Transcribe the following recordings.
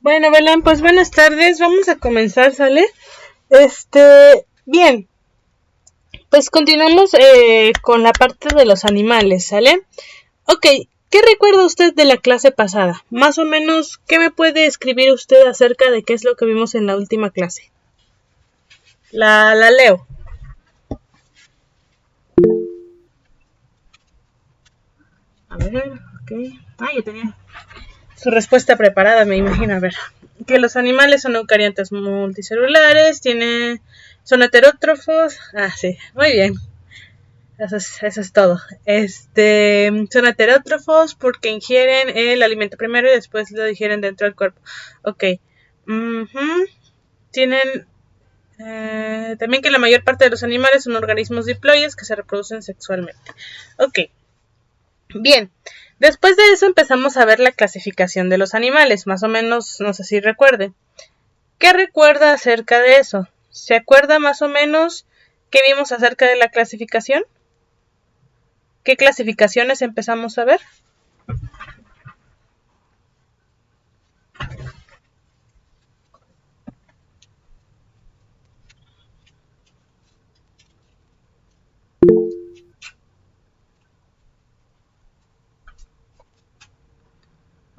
Bueno, Belén, pues buenas tardes, vamos a comenzar, ¿sale? Bien, pues continuamos con la parte de los animales, ¿sale? Ok, ¿qué recuerda usted de la clase pasada? Más o menos, ¿qué me puede escribir usted acerca de qué es lo que vimos en la última clase? La leo. A ver, ok. Ah, ya tenía su respuesta preparada, me imagino. A ver, que los animales son eucariontes multicelulares, son heterótrofos. Ah, sí, muy bien. Eso es todo. Son heterótrofos porque ingieren el alimento primero y después lo digieren dentro del cuerpo. Ok. Tienen también que la mayor parte de los animales son organismos diploides que se reproducen sexualmente. Ok. Bien. Después de eso empezamos a ver la clasificación de los animales. Más o menos, no sé si recuerde. ¿Qué recuerda acerca de eso? ¿Se acuerda más o menos qué vimos acerca de la clasificación? ¿Qué clasificaciones empezamos a ver?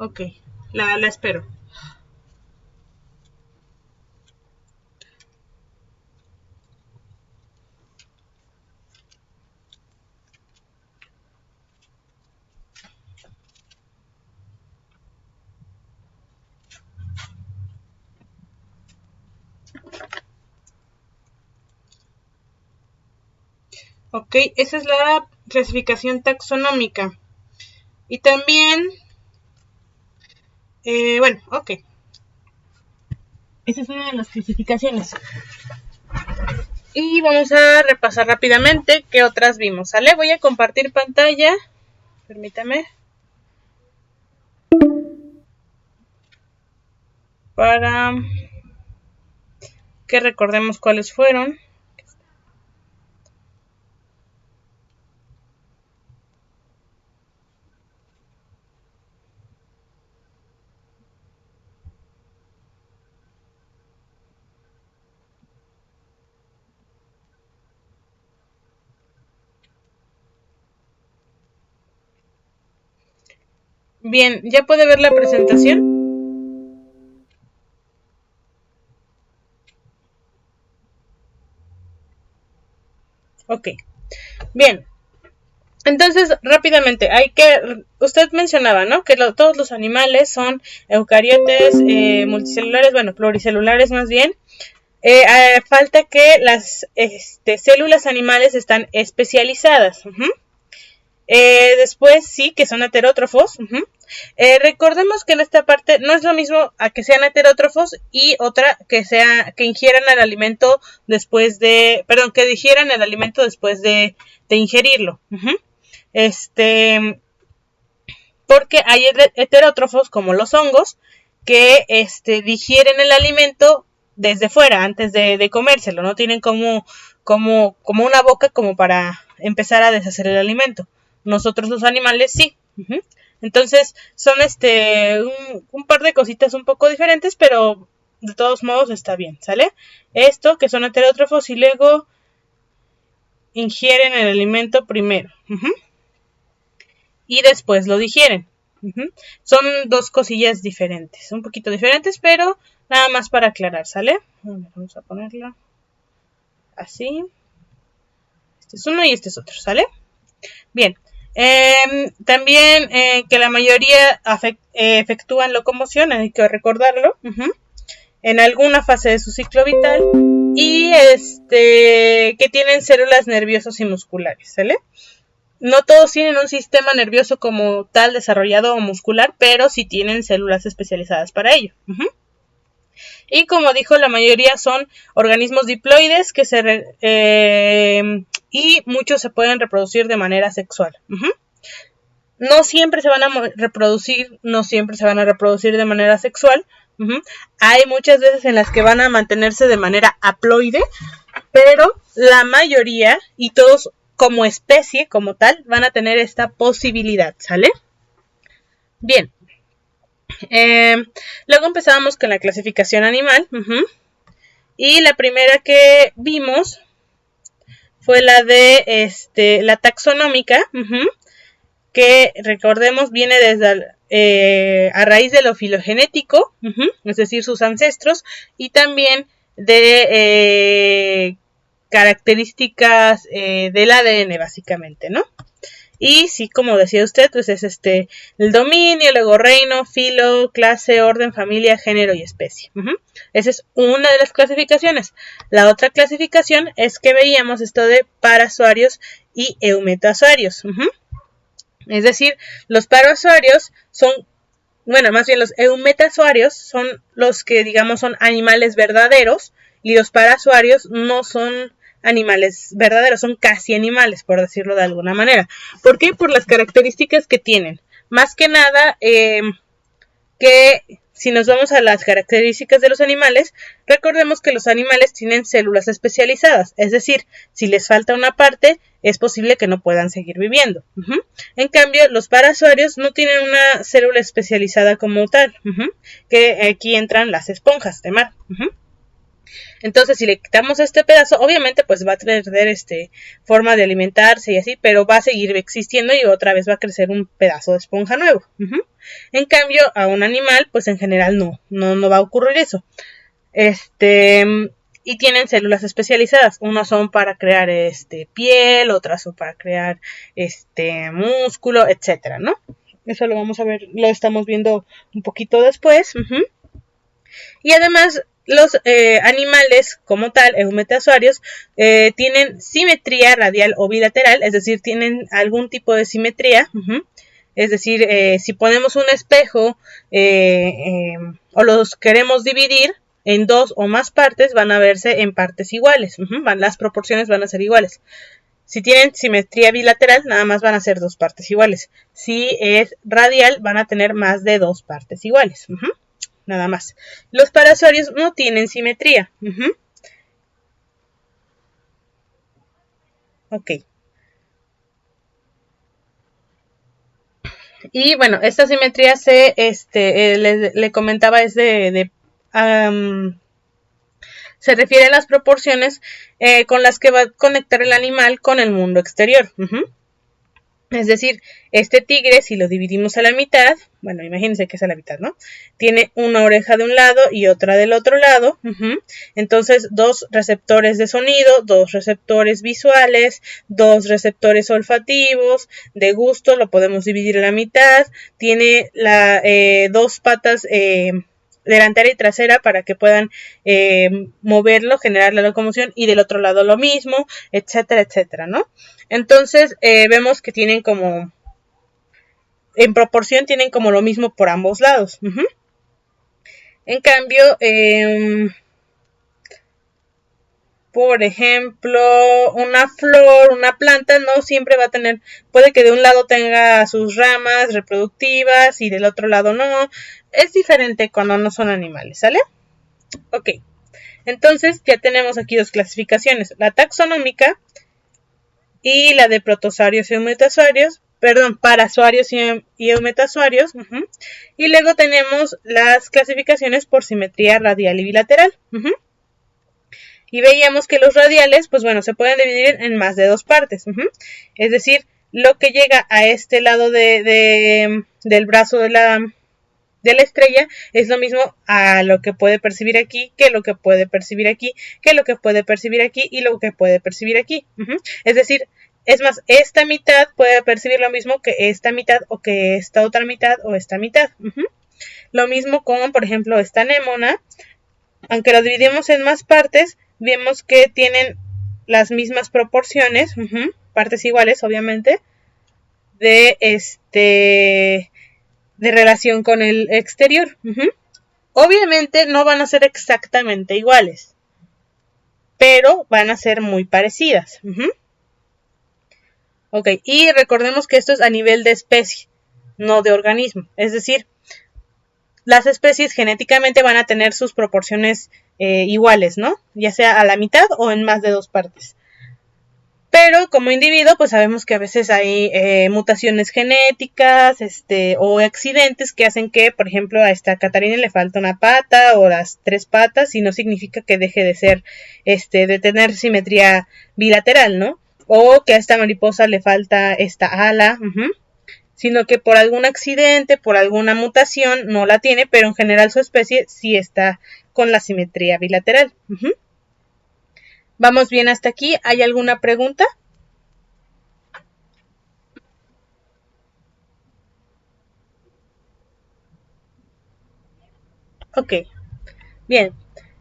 Ok, la espero. Ok, esa es la clasificación taxonómica. Y también, bueno, ok. Esa es una de las clasificaciones. Y vamos a repasar rápidamente qué otras vimos, ¿sale? Voy a compartir pantalla. Permítame. Para que recordemos cuáles fueron. Bien, ¿ya puede ver la presentación? Ok, bien. Entonces, rápidamente, usted mencionaba, ¿no? Que todos los animales son eucariotes multicelulares, bueno, pluricelulares más bien. Falta que las células animales están especializadas. Después sí, que son heterótrofos. Recordemos que en esta parte no es lo mismo a que sean heterótrofos y otra que ingieran el alimento después de, perdón, que digieran el alimento después de ingerirlo. Porque hay heterótrofos como los hongos que digieren el alimento desde fuera antes de comérselo, no tienen como una boca como para empezar a deshacer el alimento. Nosotros los animales sí. Entonces son un par de cositas un poco diferentes, pero de todos modos está bien, ¿sale? Esto que son heterótrofos y luego ingieren el alimento primero. Y después lo digieren. Son dos cosillas diferentes, un poquito diferentes, pero nada más para aclarar, ¿sale? Vamos a ponerlo así. Este es uno y este es otro, ¿sale? Bien. También que la mayoría efectúan locomoción, hay que recordarlo, en alguna fase de su ciclo vital y que tienen células nerviosas y musculares, ¿sale? No todos tienen un sistema nervioso como tal desarrollado o muscular, pero sí tienen células especializadas para ello. Y como dijo, la mayoría son organismos diploides y muchos se pueden reproducir de manera sexual. No siempre se van a reproducir de manera sexual. Hay muchas veces en las que van a mantenerse de manera haploide, pero la mayoría y todos como especie, como tal, van a tener esta posibilidad, ¿sale? Bien. Luego empezábamos con la clasificación animal. Y la primera que vimos fue la de la taxonómica, que recordemos viene desde a raíz de lo filogenético, es decir, sus ancestros, y también de características del ADN, básicamente, ¿no? Y sí, como decía usted, pues es el dominio, luego reino, filo, clase, orden, familia, género y especie. Esa es una de las clasificaciones. La otra clasificación es que veíamos esto de parasuarios y eumetazuarios. Es decir, los parasuarios son, bueno, más bien los eumetazuarios son los que, digamos, son animales verdaderos, y los parasuarios no son animales verdaderos, son casi animales, por decirlo de alguna manera. ¿Por qué? Por las características que tienen. Más que nada, que si nos vamos a las características de los animales, recordemos que los animales tienen células especializadas, es decir, si les falta una parte, es posible que no puedan seguir viviendo. En cambio, los parasuarios no tienen una célula especializada como tal, que aquí entran las esponjas de mar. Entonces, si le quitamos este pedazo, obviamente pues va a tener forma de alimentarse y así, pero va a seguir existiendo y otra vez va a crecer un pedazo de esponja nuevo. En cambio, a un animal, pues en general no va a ocurrir eso. Y tienen células especializadas. Unas son para crear piel, otras son para crear músculo, etcétera, ¿no? Eso lo vamos a ver, lo estamos viendo un poquito después. Y además, los animales como tal, eumetazuarios, tienen simetría radial o bilateral, es decir, tienen algún tipo de simetría. Es decir, si ponemos un espejo o los queremos dividir en dos o más partes, van a verse en partes iguales. Las proporciones van a ser iguales. Si tienen simetría bilateral, nada más van a ser dos partes iguales. Si es radial, van a tener más de dos partes iguales. Nada más. Los parasuarios no tienen simetría. Ok. Y bueno, esta simetría le comentaba es se refiere a las proporciones con las que va a conectar el animal con el mundo exterior. Es decir, este tigre, si lo dividimos a la mitad, bueno, imagínense que es a la mitad, ¿no? Tiene una oreja de un lado y otra del otro lado. Entonces, dos receptores de sonido, dos receptores visuales, dos receptores olfativos, de gusto, lo podemos dividir a la mitad. Tiene dos patas delantera y trasera para que puedan moverlo, generar la locomoción, y del otro lado lo mismo, etcétera, etcétera, ¿no? Entonces vemos que tienen como, en proporción tienen como lo mismo por ambos lados. En cambio, por ejemplo, una flor, una planta no siempre va a tener, puede que de un lado tenga sus ramas reproductivas y del otro lado no. Es diferente cuando no son animales, ¿sale? Ok, entonces ya tenemos aquí dos clasificaciones, la taxonómica y la de protozoarios y eumetazoarios, perdón, parasuarios y eumetazoarios. Y luego tenemos las clasificaciones por simetría radial y bilateral. Y veíamos que los radiales, pues bueno, se pueden dividir en más de dos partes. Es decir, lo que llega a este lado del brazo de la estrella es lo mismo a lo que puede percibir aquí, que lo que puede percibir aquí, que lo que puede percibir aquí y lo que puede percibir aquí. Es decir, es más, esta mitad puede percibir lo mismo que esta mitad, o que esta otra mitad, o esta mitad. Lo mismo con, por ejemplo, esta anémona. Aunque lo dividimos en más partes, vemos que tienen las mismas proporciones, partes iguales, obviamente, de relación con el exterior. Obviamente no van a ser exactamente iguales, pero van a ser muy parecidas. Ok, y recordemos que esto es a nivel de especie, no de organismo. Es decir, las especies genéticamente van a tener sus proporciones iguales, ¿no? Ya sea a la mitad o en más de dos partes. Pero como individuo, pues sabemos que a veces hay mutaciones genéticas, o accidentes que hacen que, por ejemplo, a esta Catarina le falta una pata o las 3 patas, y no significa que deje de ser, de tener simetría bilateral, ¿no? O que a esta mariposa le falta esta ala, sino que por algún accidente, por alguna mutación, no la tiene, pero en general su especie sí está con la simetría bilateral. ¿Vamos bien hasta aquí? ¿Hay alguna pregunta? Ok, bien.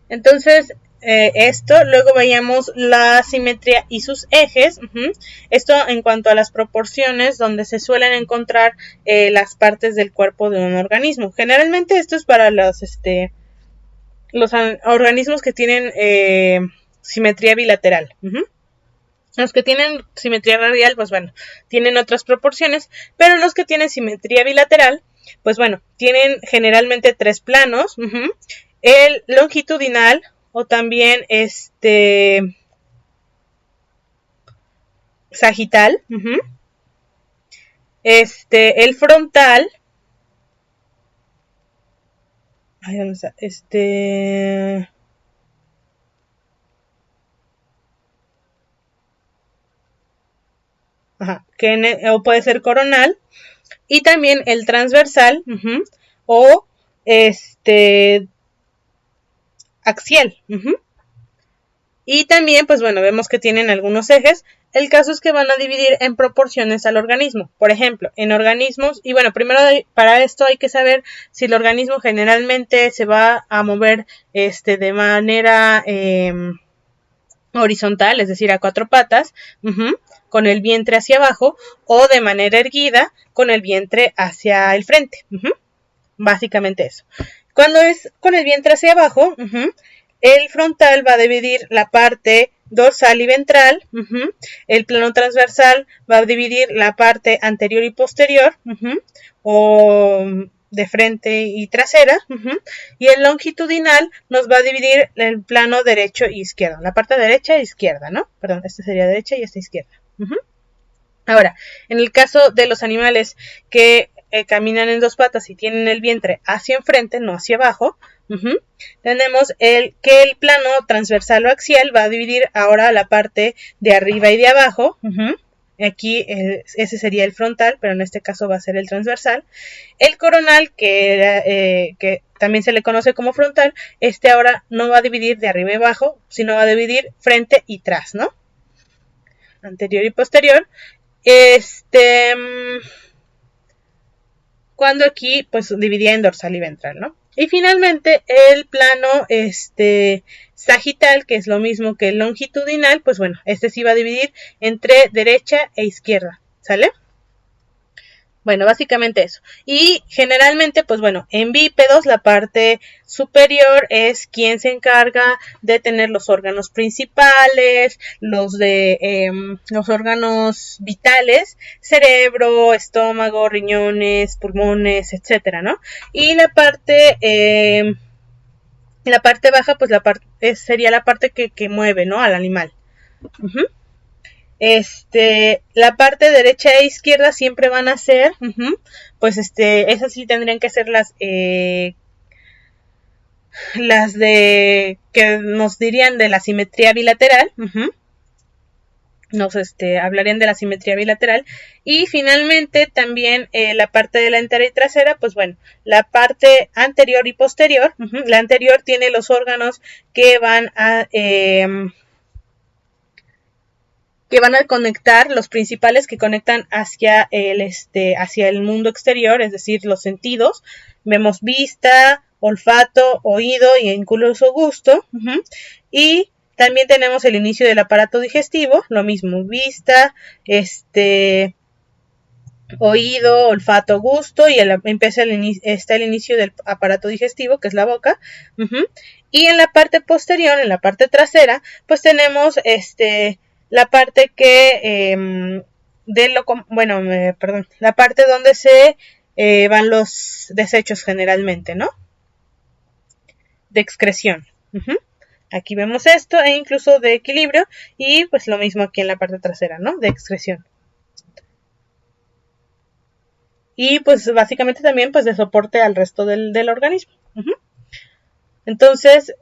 Entonces, esto, luego veíamos la simetría y sus ejes. Esto en cuanto a las proporciones donde se suelen encontrar las partes del cuerpo de un organismo. Generalmente esto es para los organismos que tienen simetría bilateral. Los que tienen simetría radial, pues bueno, tienen otras proporciones, pero los que tienen simetría bilateral, pues bueno, tienen generalmente 3 planos. El longitudinal, o también sagital, el frontal, ay, ¿dónde está? Ajá, o puede ser coronal, y también el transversal, o axial. Y también, pues bueno, vemos que tienen algunos ejes. El caso es que van a dividir en proporciones al organismo. Por ejemplo, en organismos, y bueno, primero para esto hay que saber si el organismo generalmente se va a mover de manera horizontal, es decir, a 4 patas, con el vientre hacia abajo, o de manera erguida, con el vientre hacia el frente. Básicamente eso. Cuando es con el vientre hacia abajo, el frontal va a dividir la parte dorsal y ventral. El plano transversal va a dividir la parte anterior y posterior, o de frente y trasera. Y el longitudinal nos va a dividir el plano derecho y izquierdo. La parte derecha e izquierda, ¿no? Perdón, esta sería derecha y esta izquierda. Ahora, en el caso de los animales que caminan en 2 patas y tienen el vientre hacia enfrente, no hacia abajo, tenemos que el plano transversal o axial va a dividir ahora la parte de arriba y de abajo. Aquí ese sería el frontal, pero en este caso va a ser el transversal. El coronal, que también se le conoce como frontal, ahora no va a dividir de arriba y abajo, sino va a dividir frente y tras, ¿no? Anterior y posterior. Cuando aquí pues dividía en dorsal y ventral, ¿no? Y finalmente el plano sagital, que es lo mismo que el longitudinal, pues bueno, sí va a dividir entre derecha e izquierda, ¿sale? Bueno, básicamente eso. Y generalmente, pues bueno, en bípedos la parte superior es quien se encarga de tener los órganos principales, los órganos vitales, cerebro, estómago, riñones, pulmones, etcétera, ¿no? Y la parte baja, pues sería la parte que mueve, ¿no? Al animal. La parte derecha e izquierda siempre van a ser, pues esas sí tendrían que ser las de que nos dirían de la simetría bilateral. Nos hablarían de la simetría bilateral. Y finalmente también la parte delantera y trasera, pues bueno, la parte anterior y posterior. La anterior tiene los órganos que van a conectar, los principales que conectan hacia el mundo exterior, es decir, los sentidos. Vemos vista, olfato, oído e incluso gusto. Y también tenemos el inicio del aparato digestivo, lo mismo, vista, oído, olfato, gusto, y está el inicio del aparato digestivo, que es la boca. Y en la parte posterior, en la parte trasera, pues tenemos la parte la parte donde se van los desechos generalmente, ¿no? De excreción. Aquí vemos esto e incluso de equilibrio y pues lo mismo aquí en la parte trasera, ¿no? De excreción. Y pues básicamente también pues de soporte al resto del organismo. Entonces,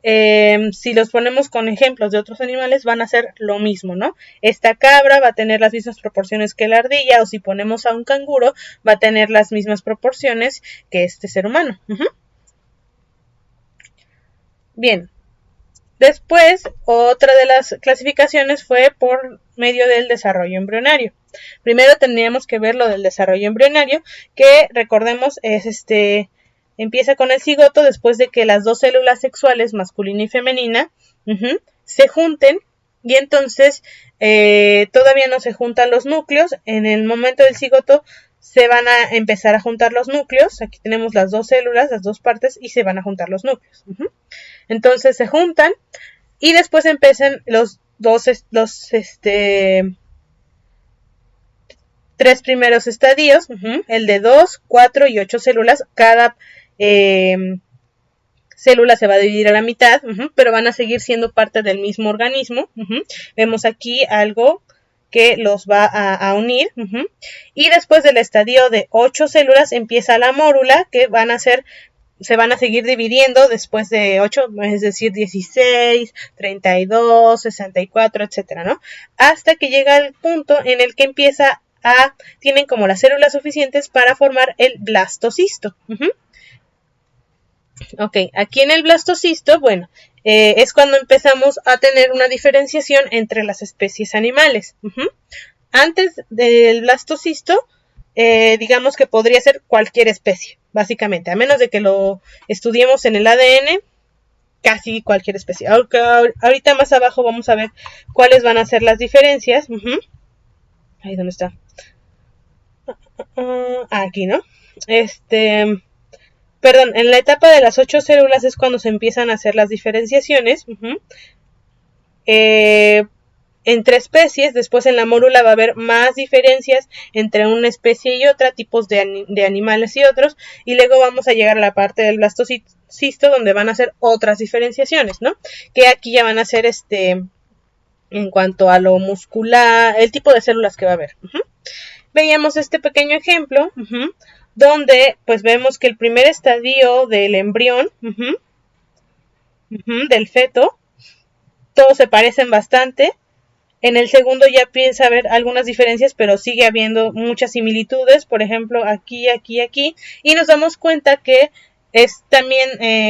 si los ponemos con ejemplos de otros animales, van a ser lo mismo, ¿no? Esta cabra va a tener las mismas proporciones que la ardilla, o si ponemos a un canguro, va a tener las mismas proporciones que este ser humano. Bien. Después, otra de las clasificaciones fue por medio del desarrollo embrionario. Primero tendríamos que ver lo del desarrollo embrionario, que recordemos es empieza con el cigoto después de que las dos células sexuales, masculina y femenina, se junten y entonces todavía no se juntan los núcleos. En el momento del cigoto se van a empezar a juntar los núcleos. Aquí tenemos las dos células, las dos partes, y se van a juntar los núcleos. Entonces se juntan y después empiezan los tres primeros estadios, el de 2, 4 y 8 células. Cada célula se va a dividir a la mitad, pero van a seguir siendo parte del mismo organismo. Vemos aquí algo que los va a unir. Y después del estadio de 8 células empieza la mórula, que se van a seguir dividiendo después de 8, es decir, 16, 32, 64, etcétera, ¿no? Hasta que llega el punto en el que tienen como las células suficientes para formar el blastocisto. Ok, aquí en el blastocisto, bueno, es cuando empezamos a tener una diferenciación entre las especies animales. Antes del blastocisto, digamos que podría ser cualquier especie, básicamente, a menos de que lo estudiemos en el ADN, casi cualquier especie. Ahorita más abajo vamos a ver cuáles van a ser las diferencias. Ahí, ¿dónde está? Aquí, ¿no? Perdón, en la etapa de las 8 células es cuando se empiezan a hacer las diferenciaciones. Entre especies, después en la mórula va a haber más diferencias entre una especie y otra, tipos de animales y otros, y luego vamos a llegar a la parte del blastocisto donde van a ser otras diferenciaciones, ¿no? Que aquí ya van a ser en cuanto a lo muscular, el tipo de células que va a haber. Veíamos este pequeño ejemplo, donde pues vemos que el primer estadio del embrión, del feto, todos se parecen bastante. En el segundo ya empieza a haber algunas diferencias, pero sigue habiendo muchas similitudes, por ejemplo, aquí, aquí, aquí, y nos damos cuenta que también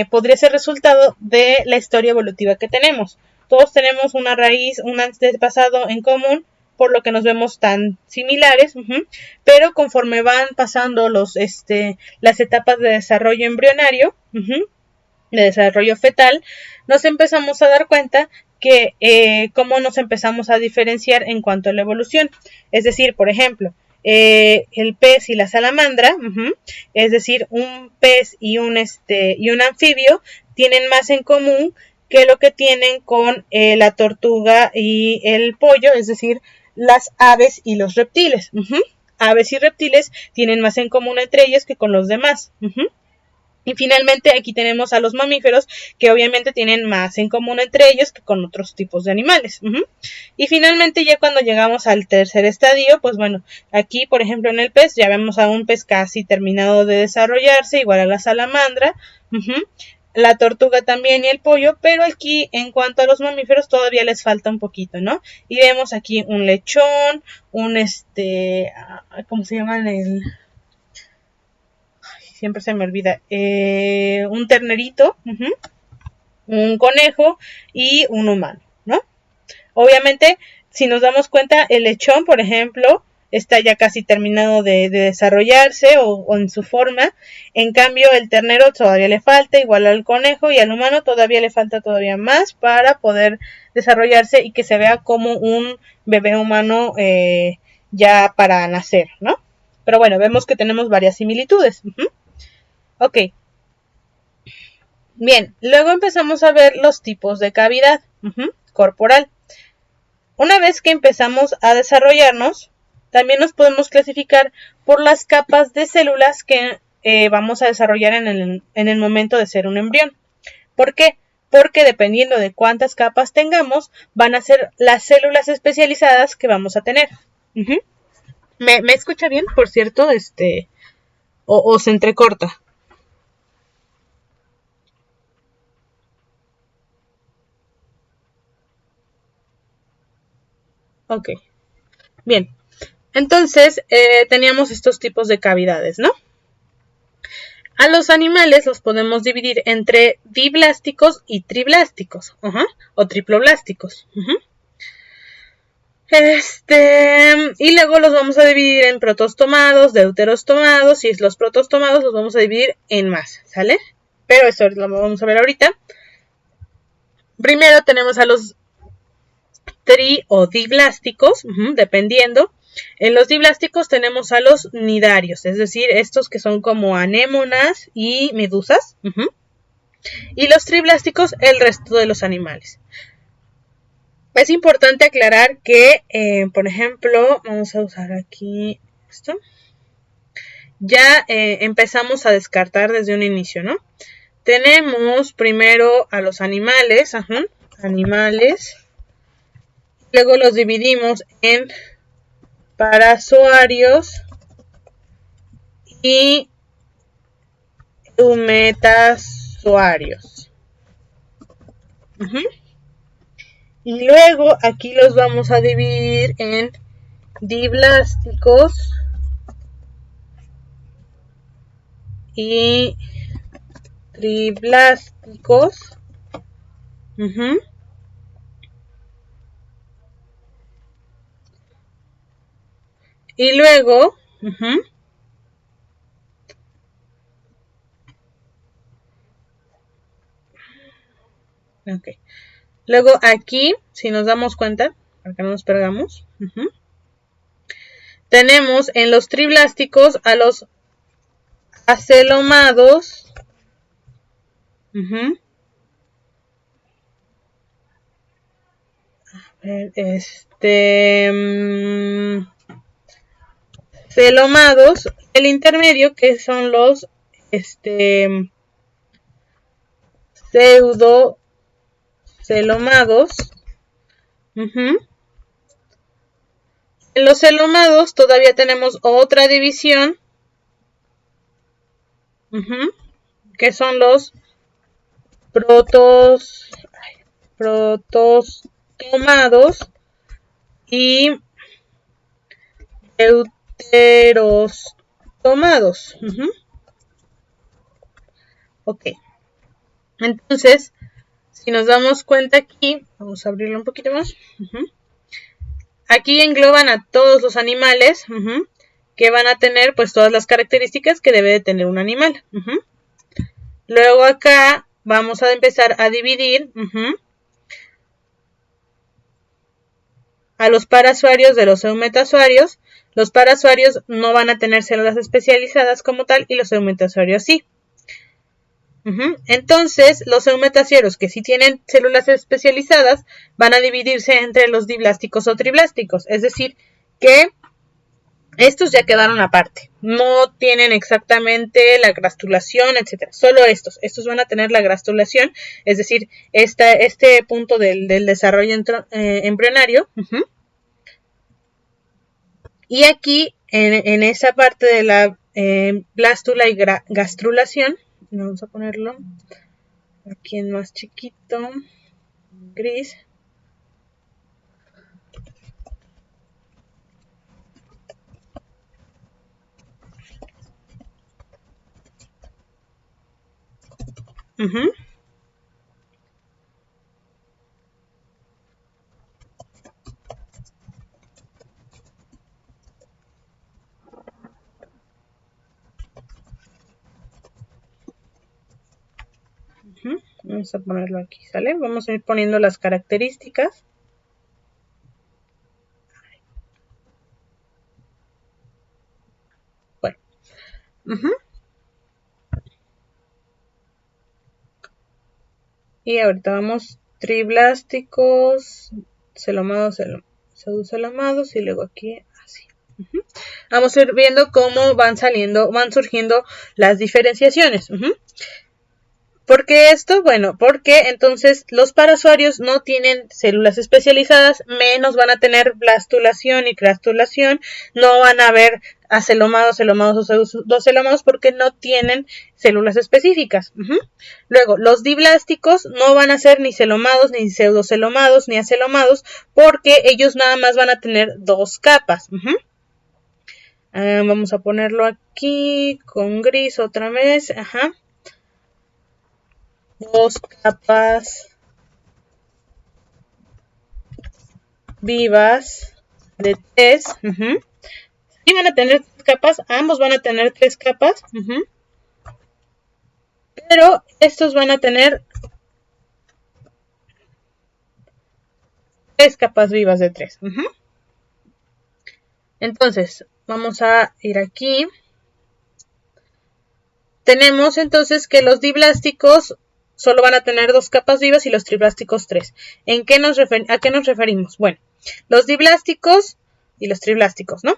podría ser resultado de la historia evolutiva que tenemos. Todos tenemos una raíz, un antepasado en común, por lo que nos vemos tan similares, pero conforme van pasando las etapas de desarrollo embrionario, de desarrollo fetal, nos empezamos a dar cuenta que cómo nos empezamos a diferenciar en cuanto a la evolución. Es decir, por ejemplo, el pez y la salamandra, es decir, un pez y un anfibio tienen más en común que lo que tienen con la tortuga y el pollo, es decir, las aves y los reptiles. Aves y reptiles tienen más en común entre ellos que con los demás. Y finalmente aquí tenemos a los mamíferos, que obviamente tienen más en común entre ellos que con otros tipos de animales. Y finalmente ya cuando llegamos al tercer estadio, pues bueno, aquí por ejemplo en el pez ya vemos a un pez casi terminado de desarrollarse, igual a la salamandra, la tortuga también y el pollo, pero aquí en cuanto a los mamíferos todavía les falta un poquito, ¿no? Y vemos aquí un lechón, ¿cómo se llaman? Siempre se me olvida, un ternerito, un conejo y un humano, ¿no? Obviamente, si nos damos cuenta, el lechón, por ejemplo, está ya casi terminado de desarrollarse o en su forma. En cambio, el ternero todavía le falta, igual al conejo, y al humano todavía le falta todavía más para poder desarrollarse y que se vea como un bebé humano ya para nacer, ¿no? Pero bueno, vemos que tenemos varias similitudes. Ok. Bien, luego empezamos a ver los tipos de cavidad corporal. Una vez que empezamos a desarrollarnos, también nos podemos clasificar por las capas de células que vamos a desarrollar en el momento de ser un embrión. ¿Por qué? porque dependiendo de cuántas capas tengamos, van a ser las células especializadas que vamos a tener. ¿Me escucha bien, por cierto? O se entrecorta. Ok, bien. Entonces, teníamos estos tipos de cavidades, ¿no? A los animales los podemos dividir entre diblásticos y triblásticos, o triploblásticos. Y luego los vamos a dividir en protostomados, deuterostomados, y los protostomados los vamos a dividir en más, ¿sale? Pero eso lo vamos a ver ahorita. Primero tenemos a los tri o diblásticos, dependiendo. En los diblásticos tenemos a los nidarios, es decir, estos que son como anémonas y medusas. Y los triblásticos, el resto de los animales. Es importante aclarar que, por ejemplo, vamos a usar aquí esto. Ya empezamos a descartar desde un inicio, ¿no? Tenemos primero a los animales, animales. Luego los dividimos en parazoarios y eumetazoarios. Y luego aquí los vamos a dividir en diblásticos y triblásticos. Y luego, luego aquí, si nos damos cuenta, para que no nos perdamos, tenemos en los triblásticos a los acelomados, celomados, el intermedio que son los pseudocelomados. En los celomados todavía tenemos otra división, que son los protostomados y deuterostomados. Ok. Entonces, si nos damos cuenta aquí, vamos a abrirlo un poquito más. Aquí engloban a todos los animales que van a tener pues todas las características que debe de tener un animal. Luego acá vamos a empezar a dividir a los parazoarios de los eumetazoarios. Los parazoarios no van a tener células especializadas como tal y los eumetazoarios sí. Entonces, los eumetazoarios que sí tienen células especializadas van a dividirse entre los diblásticos o triblásticos. Es decir, que estos ya quedaron aparte. No tienen exactamente la gastrulación, etc. Solo estos. Estos van a tener la gastrulación, es decir, este punto del desarrollo embrionario. Y aquí, en esa parte de la blástula y gastrulación, vamos a ponerlo aquí en más chiquito, gris. Vamos a ponerlo aquí, ¿sale? Vamos a ir poniendo las características. Bueno. Y ahorita vamos triblásticos, celomados, pseudocelomados y luego aquí así. Vamos a ir viendo cómo van surgiendo las diferenciaciones. ¿Por qué esto? Bueno, porque entonces los parasuarios no tienen células especializadas, menos van a tener blastulación y crastulación, no van a haber acelomados, celomados o pseudocelomados porque no tienen células específicas. Luego, los diblásticos no van a ser ni celomados, ni pseudocelomados, ni acelomados porque ellos nada más van a tener dos capas. Vamos a ponerlo aquí con gris otra vez. Dos capas vivas de 3. Y van a tener 3 capas, ambos van a tener 3 capas. Pero estos van a tener 3 capas vivas de 3. Entonces, vamos a ir aquí. Tenemos entonces que los diblásticos solo van a tener 2 capas vivas y los triblásticos 3. ¿A qué nos referimos? Bueno, los diblásticos y los triblásticos, ¿no?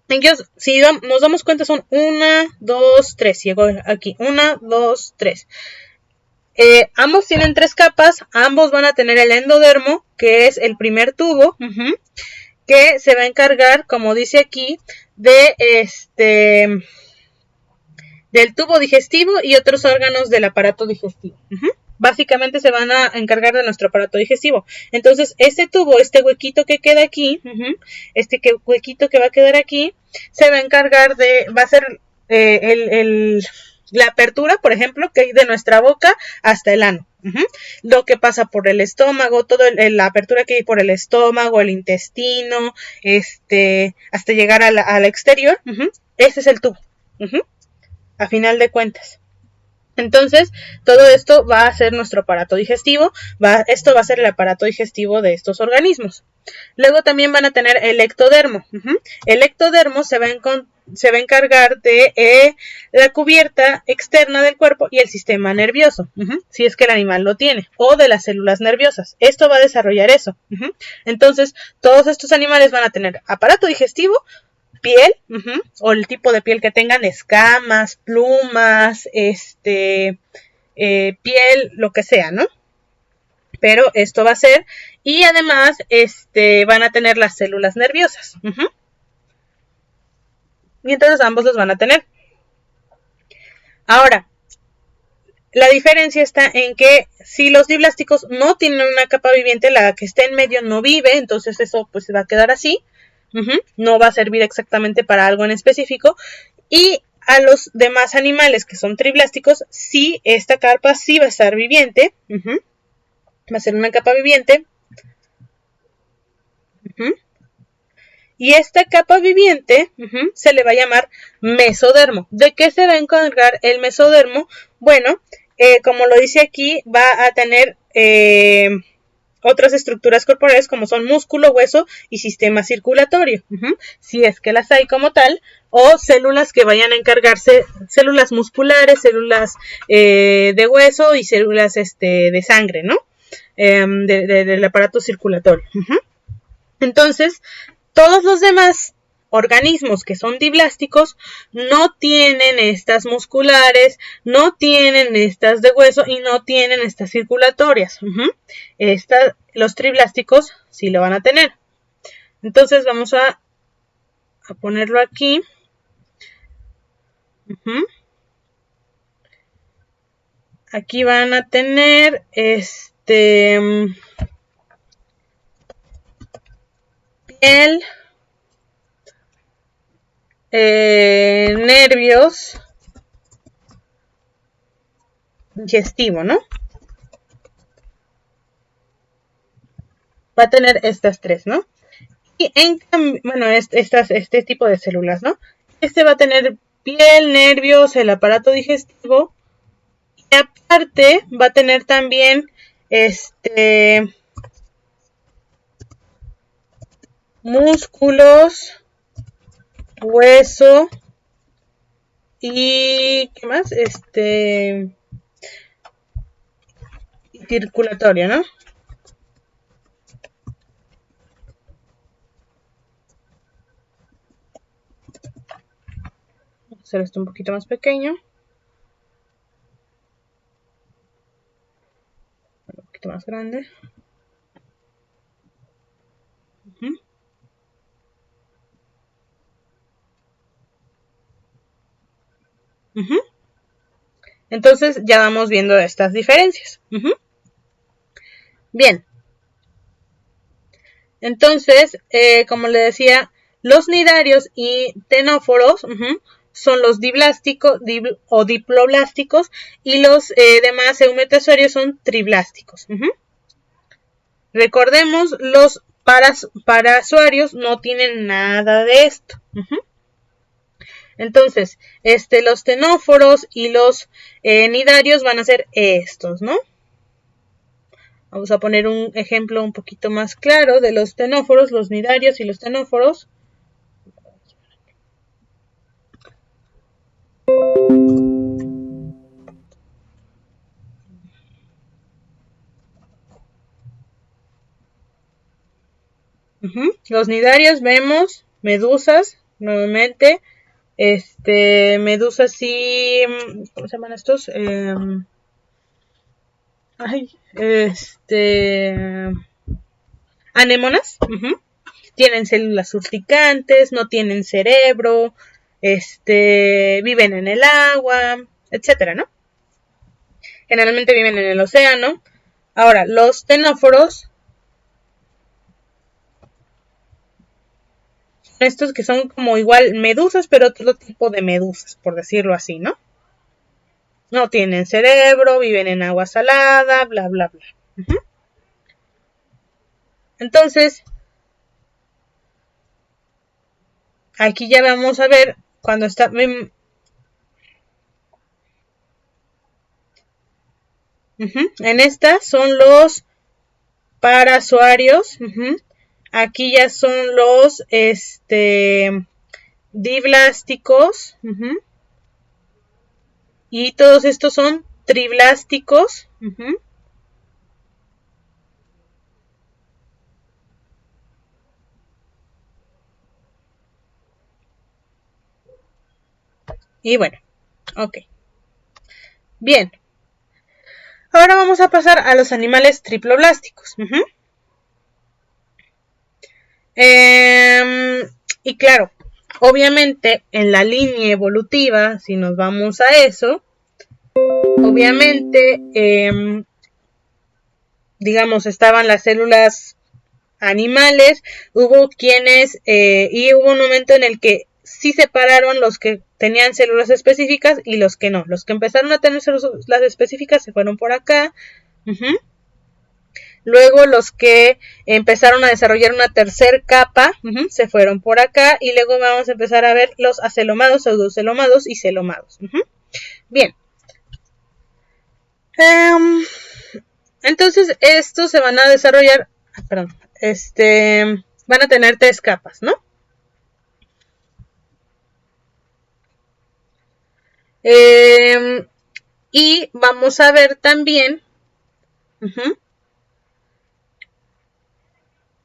Ellos, si nos damos cuenta, son 1, 2, 3. Llegó aquí. 1, 2, 3. Ambos tienen 3 capas. Ambos van a tener el endodermo, que es el primer tubo, que se va a encargar, como dice aquí, de del tubo digestivo y otros órganos del aparato digestivo. Básicamente se van a encargar de nuestro aparato digestivo. Entonces, este tubo, este huequito que queda aquí, huequito que va a quedar aquí, se va a encargar va a ser la apertura, por ejemplo, que hay de nuestra boca hasta el ano. Lo que pasa por el estómago, la apertura que hay por el estómago, el intestino, hasta llegar al exterior. Ese es el tubo. A final de cuentas. Entonces, todo esto va a ser nuestro aparato digestivo, esto va a ser el aparato digestivo de estos organismos. Luego también van a tener el ectodermo. El ectodermo se va a encargar de la cubierta externa del cuerpo y el sistema nervioso, si es que el animal lo tiene, o de las células nerviosas. Esto va a desarrollar eso. Entonces, todos estos animales van a tener aparato digestivo, piel, o el tipo de piel que tengan, escamas, plumas, piel, lo que sea, ¿no? Pero esto va a ser, y además van a tener las células nerviosas. Y entonces ambos los van a tener. Ahora, la diferencia está en que si los diblásticos no tienen una capa viviente, la que está en medio no vive, entonces eso pues se va a quedar así. No va a servir exactamente para algo en específico. Y a los demás animales que son triblásticos, sí, esta capa sí va a estar viviente. Va a ser una capa viviente. Y esta capa viviente se le va a llamar mesodermo. ¿De qué se va a encargar el mesodermo? Bueno, como lo dice aquí, va a tener otras estructuras corporales como son músculo, hueso y sistema circulatorio, si es que las hay como tal, o células que vayan a encargarse, células musculares, células de hueso y células de sangre, ¿no? Del aparato circulatorio. Entonces, todos los demás organismos que son diblásticos no tienen estas musculares, no tienen estas de hueso y no tienen estas circulatorias. Los triblásticos sí lo van a tener. Entonces vamos a ponerlo aquí. Aquí van a tener piel, nervios, digestivo, ¿no? Va a tener estas tres, ¿no? Y en cambio, bueno, este tipo de células, ¿no? Va a tener piel, nervios, el aparato digestivo. Y aparte va a tener también músculos, hueso y ¿qué más? Circulatorio, ¿no? Vamos a hacer esto un poquito más pequeño. poquito más grande. Entonces ya vamos viendo estas diferencias. Bien. Entonces, como le decía, los nidarios y ctenóforos son los diblásticos o diploblásticos y los demás eumetasuarios son triblásticos. Recordemos, los parasuarios no tienen nada de esto. Entonces, los ctenóforos y los nidarios van a ser estos, ¿no? Vamos a poner un ejemplo un poquito más claro de los ctenóforos, los nidarios y los ctenóforos. Los nidarios vemos medusas, nuevamente. Medusas sí, ¿cómo se llaman estos? Anémonas. Tienen células urticantes, no tienen cerebro, viven en el agua, etcétera, ¿no? Generalmente viven en el océano. Ahora, los ctenóforos, estos que son como igual medusas, pero otro tipo de medusas, por decirlo así, ¿no? No tienen cerebro, viven en agua salada, bla, bla, bla. Entonces, aquí ya vamos a ver cuando está... En esta son los parasuarios. Aquí ya son los diblásticos. Y todos estos son triblásticos. Y bueno, ok. Bien. Ahora vamos a pasar a los animales triploblásticos. Y claro, obviamente en la línea evolutiva, si nos vamos a eso, obviamente, digamos, estaban las células animales, hubo quienes, y hubo un momento en el que sí separaron los que tenían células específicas y los que no. Los que empezaron a tener células específicas se fueron por acá. Luego los que empezaron a desarrollar una tercera capa se fueron por acá. Y luego vamos a empezar a ver los acelomados, pseudocelomados y celomados. Bien. Entonces estos se van a desarrollar, van a tener 3 capas, ¿no? Y vamos a ver también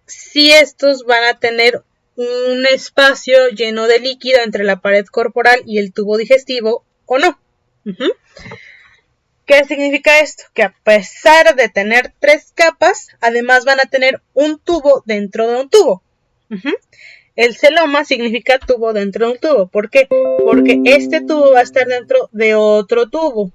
si estos van a tener un espacio lleno de líquido entre la pared corporal y el tubo digestivo o no. ¿Qué significa esto? Que a pesar de tener 3 capas, además van a tener un tubo dentro de un tubo. El celoma significa tubo dentro de un tubo. ¿Por qué? Porque este tubo va a estar dentro de otro tubo.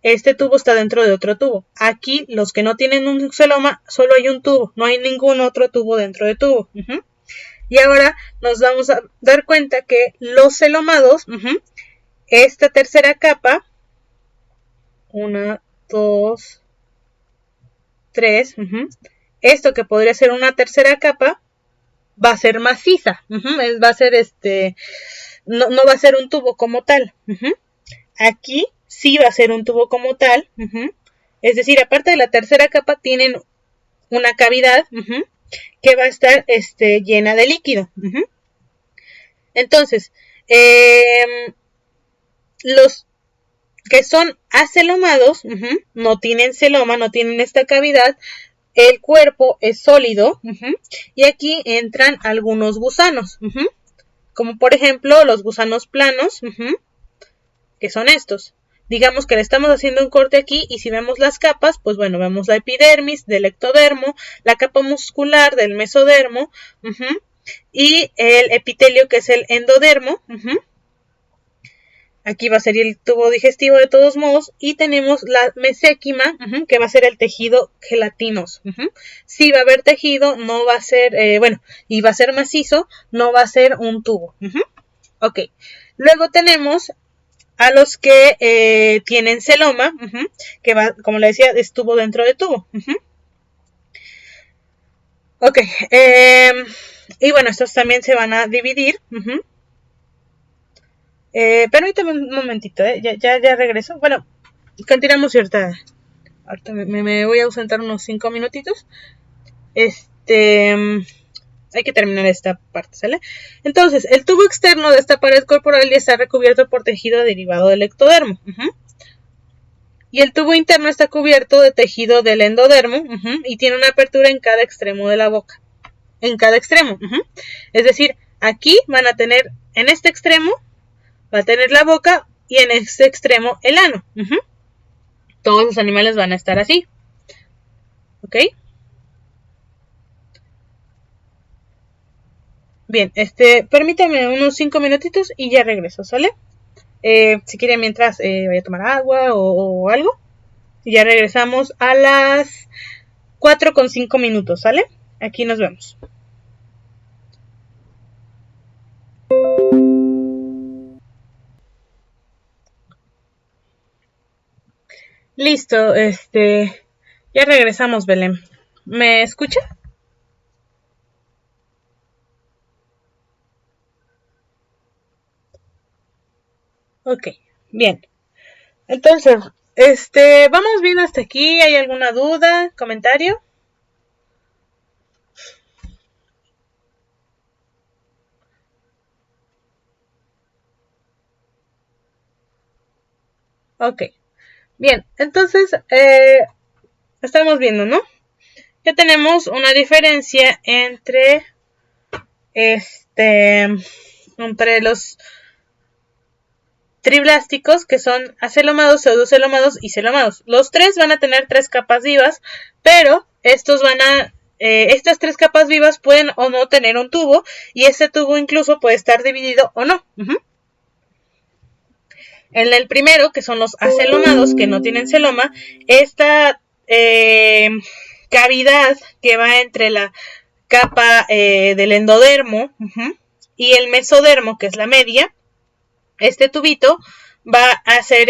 Este tubo está dentro de otro tubo. Aquí, los que no tienen un celoma, solo hay un tubo. No hay ningún otro tubo dentro de tubo. Y ahora nos vamos a dar cuenta que los celomados, esta tercera capa, 1, 2, 3, esto que podría ser una tercera capa, va a ser maciza, va a ser no va a ser un tubo como tal. Aquí sí va a ser un tubo como tal, es decir, aparte de la tercera capa tienen una cavidad que va a estar llena de líquido. Entonces, los que son acelomados no tienen celoma, no tienen esta cavidad. El cuerpo es sólido y aquí entran algunos gusanos, como por ejemplo los gusanos planos, que son estos. digamos que le estamos haciendo un corte aquí y si vemos las capas, pues bueno, vemos la epidermis del ectodermo, la capa muscular del mesodermo y el epitelio que es el endodermo. Aquí va a ser el tubo digestivo de todos modos y tenemos la meséquima que va a ser el tejido gelatinoso. Si va a haber tejido, no va a ser, y va a ser macizo, no va a ser un tubo. Ok, luego tenemos a los que tienen celoma, que va, como le decía, es tubo dentro de tubo. Ok, y bueno, estos también se van a dividir. Permítame un momentito, ya regreso. Bueno, continuamos ahorita me voy a ausentar unos 5 minutitos. Hay que terminar esta parte, ¿sale? Entonces, el tubo externo de esta pared corporal ya está recubierto por tejido derivado del ectodermo. Y el tubo interno está cubierto de tejido del endodermo y tiene una apertura en cada extremo de la boca. En cada extremo. Es decir, aquí van a tener, en este extremo, va a tener la boca y en este extremo el ano. Todos los animales van a estar así. ¿Ok? Bien, permítame unos 5 minutitos y ya regreso, ¿sale? Si quieren mientras voy a tomar agua o algo. Y ya regresamos a las 4:05, ¿sale? Aquí nos vemos. Listo, ya regresamos, Belén. ¿Me escucha? Ok, bien. Entonces, vamos bien hasta aquí. ¿Hay alguna duda, comentario? Ok, bien. Entonces, estamos viendo, ¿no? Ya tenemos una diferencia entre los triblásticos, que son acelomados, pseudocelomados y celomados. Los tres van a tener 3 capas vivas, pero estos estas 3 capas vivas pueden o no tener un tubo, y este tubo incluso puede estar dividido o no. En el primero, que son los acelomados, que no tienen celoma, esta cavidad que va entre la capa del endodermo y el mesodermo, que es la media, este tubito va a ser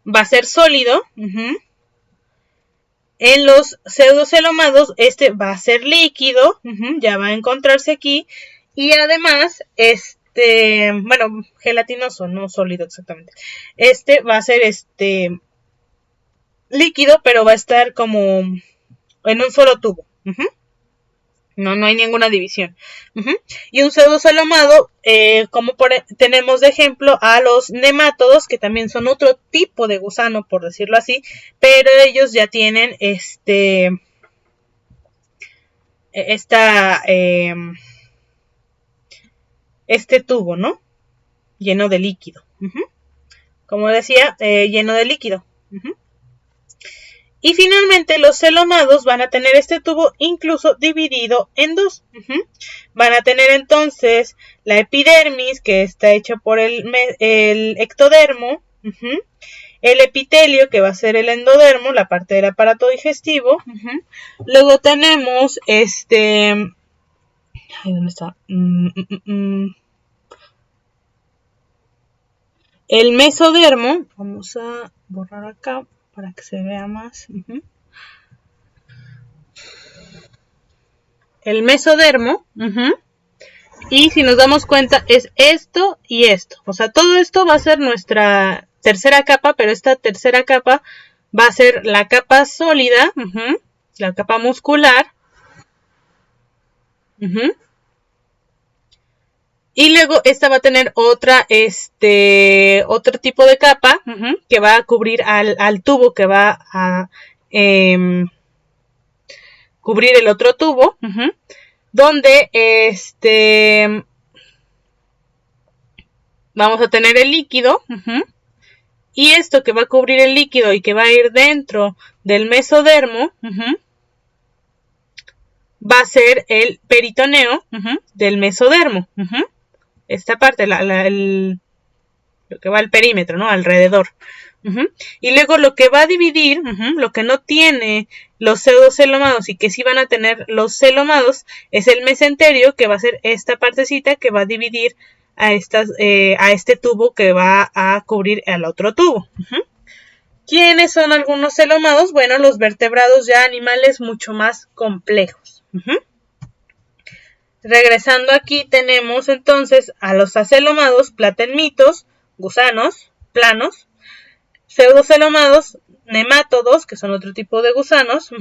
va a ser sólido. En los pseudocelomados va a ser líquido, ya va a encontrarse aquí, y además bueno, gelatinoso, no sólido exactamente. Va a ser líquido, pero va a estar como en un solo tubo. No hay ninguna división. Y un pseudocelomado, como tenemos de ejemplo a los nemátodos, que también son otro tipo de gusano, por decirlo así, pero ellos ya tienen este tubo, ¿no? Lleno de líquido. Como decía, lleno de líquido. Y finalmente los celomados van a tener este tubo incluso dividido en 2. Van a tener entonces la epidermis, que está hecha por el ectodermo, el epitelio, que va a ser el endodermo, la parte del aparato digestivo. Luego tenemos ¿dónde está? El mesodermo. Vamos a borrar acá para que se vea más. El mesodermo. Y si nos damos cuenta es esto y esto. O sea, todo esto va a ser nuestra tercera capa, pero esta tercera capa va a ser la capa sólida, la capa muscular. Y luego esta va a tener otro tipo de capa que va a cubrir al tubo, que va a cubrir el otro tubo, donde vamos a tener el líquido, y esto que va a cubrir el líquido y que va a ir dentro del mesodermo, va a ser el peritoneo del mesodermo. Esta parte, lo que va al perímetro, ¿no? Alrededor. Y luego lo que va a dividir, lo que no tiene los pseudocelomados y que sí van a tener los celomados, es el mesenterio, que va a ser esta partecita que va a dividir a este tubo que va a cubrir al otro tubo. ¿Quiénes son algunos celomados? Bueno, los vertebrados, ya animales mucho más complejos. Regresando aquí tenemos entonces a los acelomados, platenmitos, gusanos, planos, pseudocelomados, nemátodos, que son otro tipo de gusanos.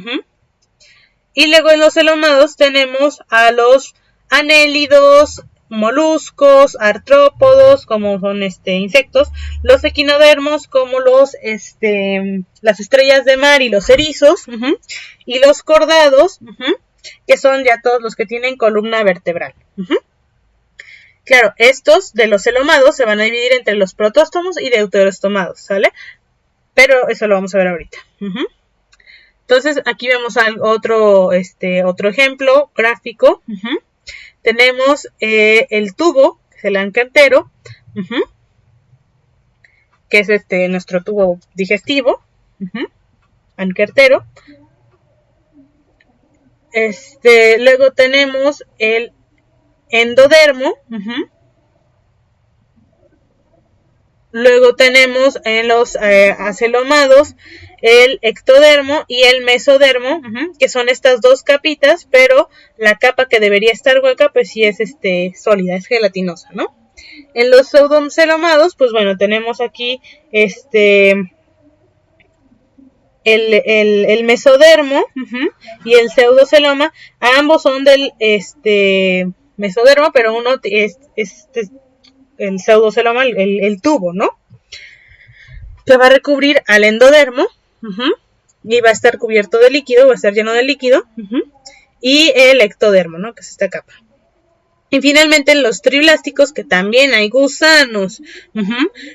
Y luego en los celomados tenemos a los anélidos, moluscos, artrópodos, como son insectos, los equinodermos, como las estrellas de mar y los erizos, y los cordados, que son ya todos los que tienen columna vertebral. Claro, estos de los celomados se van a dividir entre los protóstomos y deuterostomados, ¿sale? Pero eso lo vamos a ver ahorita. Entonces, aquí vemos otro ejemplo gráfico. Tenemos el tubo, que es el anca entero, que es nuestro tubo digestivo, anca entero. Luego tenemos el endodermo. Luego tenemos en los acelomados el ectodermo y el mesodermo, que son estas dos capitas, pero la capa que debería estar hueca, pues sí es sólida, es gelatinosa, ¿no? En los pseudocelomados, pues bueno, tenemos aquí el mesodermo y el pseudoceloma. Ambos son del mesodermo, pero uno es el pseudoceloma, el tubo, ¿no? Que va a recubrir al endodermo, y va a estar cubierto de líquido, va a estar lleno de líquido, y el ectodermo, ¿no? Que es esta capa. Y finalmente los triblásticos, que también hay gusanos,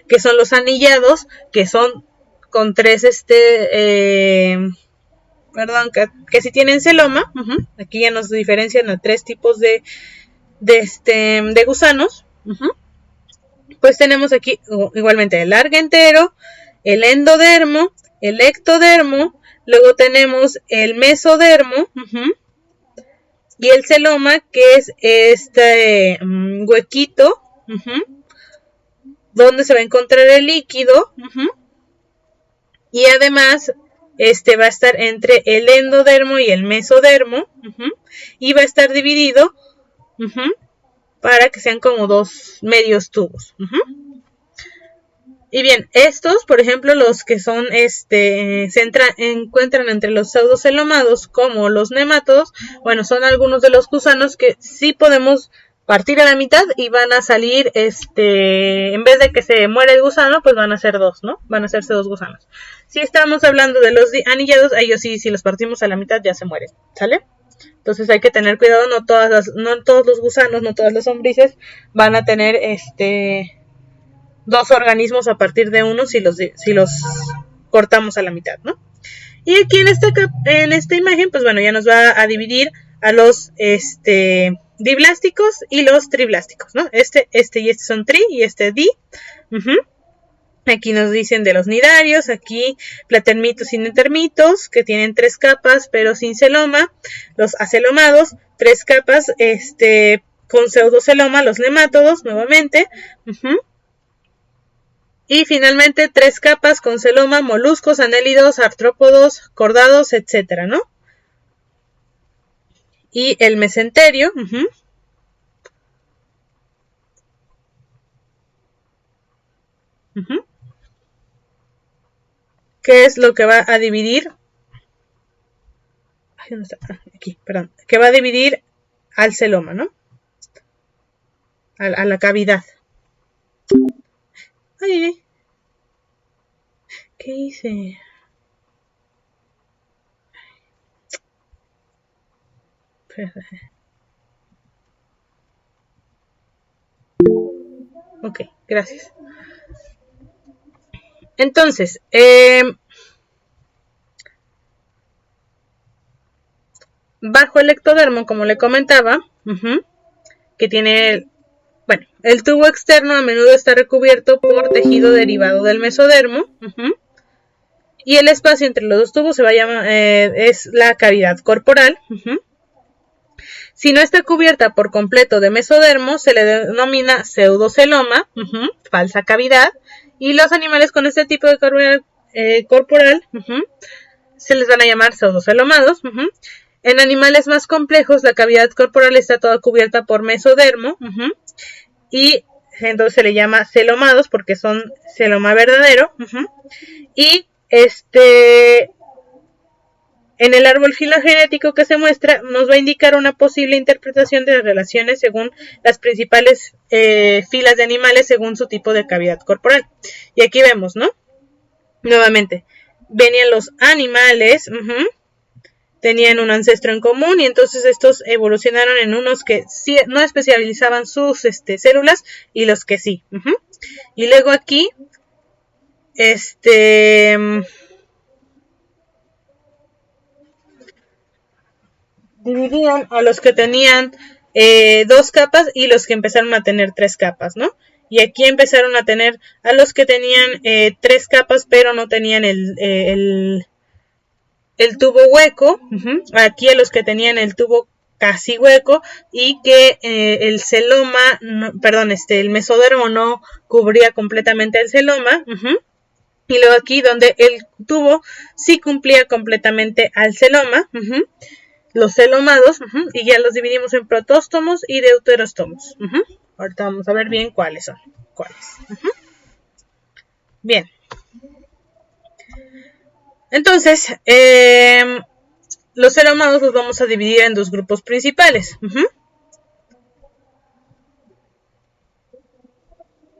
que son los anillados, que son con tres, que si tienen celoma, aquí ya nos diferencian a tres tipos de gusanos. Pues tenemos aquí igualmente el arca entero, el endodermo, el ectodermo, luego tenemos el mesodermo, y el celoma, que es este huequito, donde se va a encontrar el líquido, y además va a estar entre el endodermo y el mesodermo, y va a estar dividido para que sean como dos medios tubos. Y bien, estos, por ejemplo, los que son, se encuentran entre los pseudocelomados como los nemátodos, bueno, son algunos de los gusanos que sí podemos partir a la mitad y van a salir, en vez de que se muera el gusano, pues van a ser dos, ¿no? Van a hacerse dos gusanos. Si estamos hablando de los anillados, ellos sí, si los partimos a la mitad ya se mueren, ¿sale? Entonces hay que tener cuidado, no todos los gusanos, no todas las lombrices van a tener, dos organismos a partir de uno si los cortamos a la mitad, ¿no? Y aquí en esta imagen, pues bueno, ya nos va a dividir a los diblásticos y los triblásticos, ¿no? y este son tri y este di. Aquí nos dicen de los nidarios, aquí platenmitos y netermitos, que tienen 3 capas pero sin celoma. Los acelomados, 3 capas con pseudoceloma, los nemátodos nuevamente. Y finalmente 3 capas con celoma, moluscos, anélidos, artrópodos, cordados, etcétera, ¿no? Y el mesenterio, que es lo que va a dividir, aquí, perdón, que va a dividir al celoma, ¿no? A la cavidad. Ay, ¿qué hice? Ok, gracias. Entonces, bajo el ectodermo, como le comentaba, que tiene, bueno, el tubo externo a menudo está recubierto por tejido derivado del mesodermo, y el espacio entre los dos tubos se va a llamar, es la cavidad corporal. Si no está cubierta por completo de mesodermo, se le denomina pseudoceloma, falsa cavidad, y los animales con este tipo de cavidad corporal se les van a llamar pseudocelomados. En animales más complejos, la cavidad corporal está toda cubierta por mesodermo, y entonces se le llama celomados porque son celoma verdadero. Y en el árbol filogenético que se muestra nos va a indicar una posible interpretación de las relaciones según las principales filas de animales según su tipo de cavidad corporal. Y aquí vemos, ¿no? Nuevamente, venían los animales, tenían un ancestro en común y entonces estos evolucionaron en unos que sí, no especializaban sus células y los que sí. Y luego aquí, dividían a los que tenían 2 capas y los que empezaron a tener 3 capas, ¿no? Y aquí empezaron a tener a los que tenían 3 capas pero no tenían el tubo hueco, aquí a los que tenían el tubo casi hueco y que el celoma, no, perdón, el mesodermo no cubría completamente el celoma, y luego aquí donde el tubo sí cumplía completamente al celoma, los celomados, y ya los dividimos en protóstomos y deuteróstomos. Ahorita vamos a ver bien cuáles son. Bien. Entonces, los celomados los vamos a dividir en 2 grupos principales.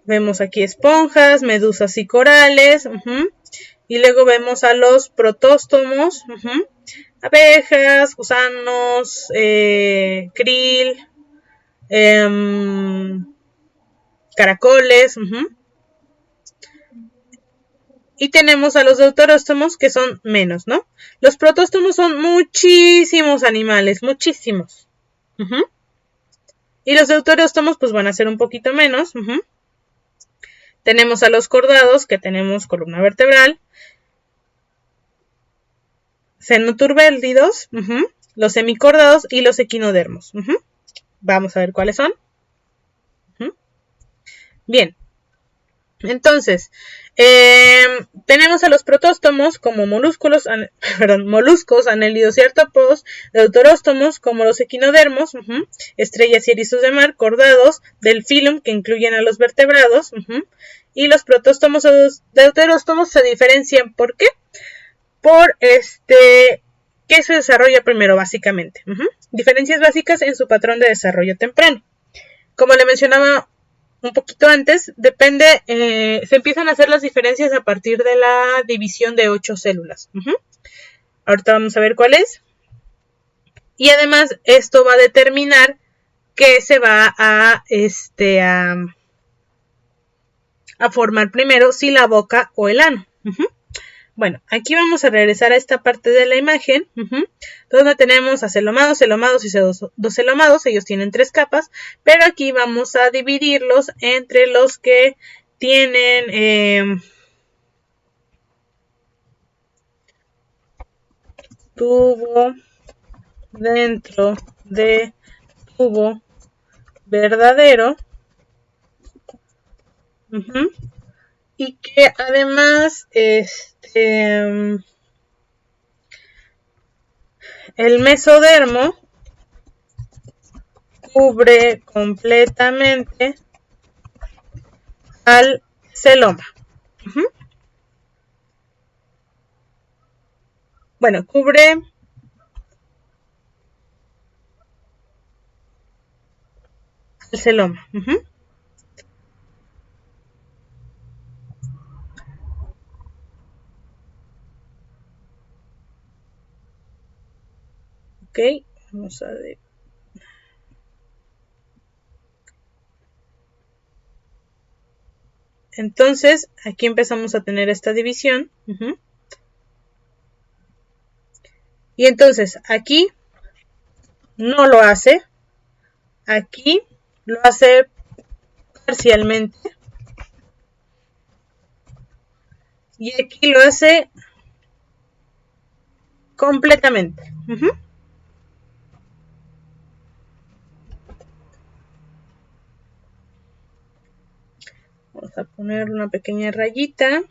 Vemos aquí esponjas, medusas y corales. Y luego vemos a los protóstomos, abejas, gusanos, krill, caracoles. Y tenemos a los deuteróstomos que son menos, ¿no? Los protóstomos son muchísimos animales, muchísimos. Y los deuteróstomos pues van a ser un poquito menos. Tenemos a los cordados, que tenemos columna vertebral, cenoturbélidos, los semicordados y los equinodermos. Vamos a ver cuáles son. Bien, entonces, tenemos a los protóstomos como moluscos, anélidos y artrópodos, deuteróstomos como los equinodermos, estrellas y erizos de mar, cordados, del filum que incluyen a los vertebrados, y los protóstomos o deuteróstomos se diferencian. ¿Por qué? Por ¿qué se desarrolla primero básicamente? Diferencias básicas en su patrón de desarrollo temprano. Como le mencionaba un poquito antes, depende, se empiezan a hacer las diferencias a partir de la división de 8 células. Ahorita vamos a ver cuál es. Y además esto va a determinar qué se va a formar primero, si la boca o el ano. Bueno, aquí vamos a regresar a esta parte de la imagen, donde tenemos a celomados, celomados y pseudocelomados. Ellos tienen 3 capas, pero aquí vamos a dividirlos entre los que tienen tubo dentro de tubo verdadero, y que además el mesodermo cubre completamente al celoma. Bueno, cubre el celoma. Ok, vamos a ver. Entonces, aquí empezamos a tener esta división. Y entonces, aquí no lo hace. Aquí lo hace parcialmente. Y aquí lo hace completamente. Vamos a poner una pequeña rayita.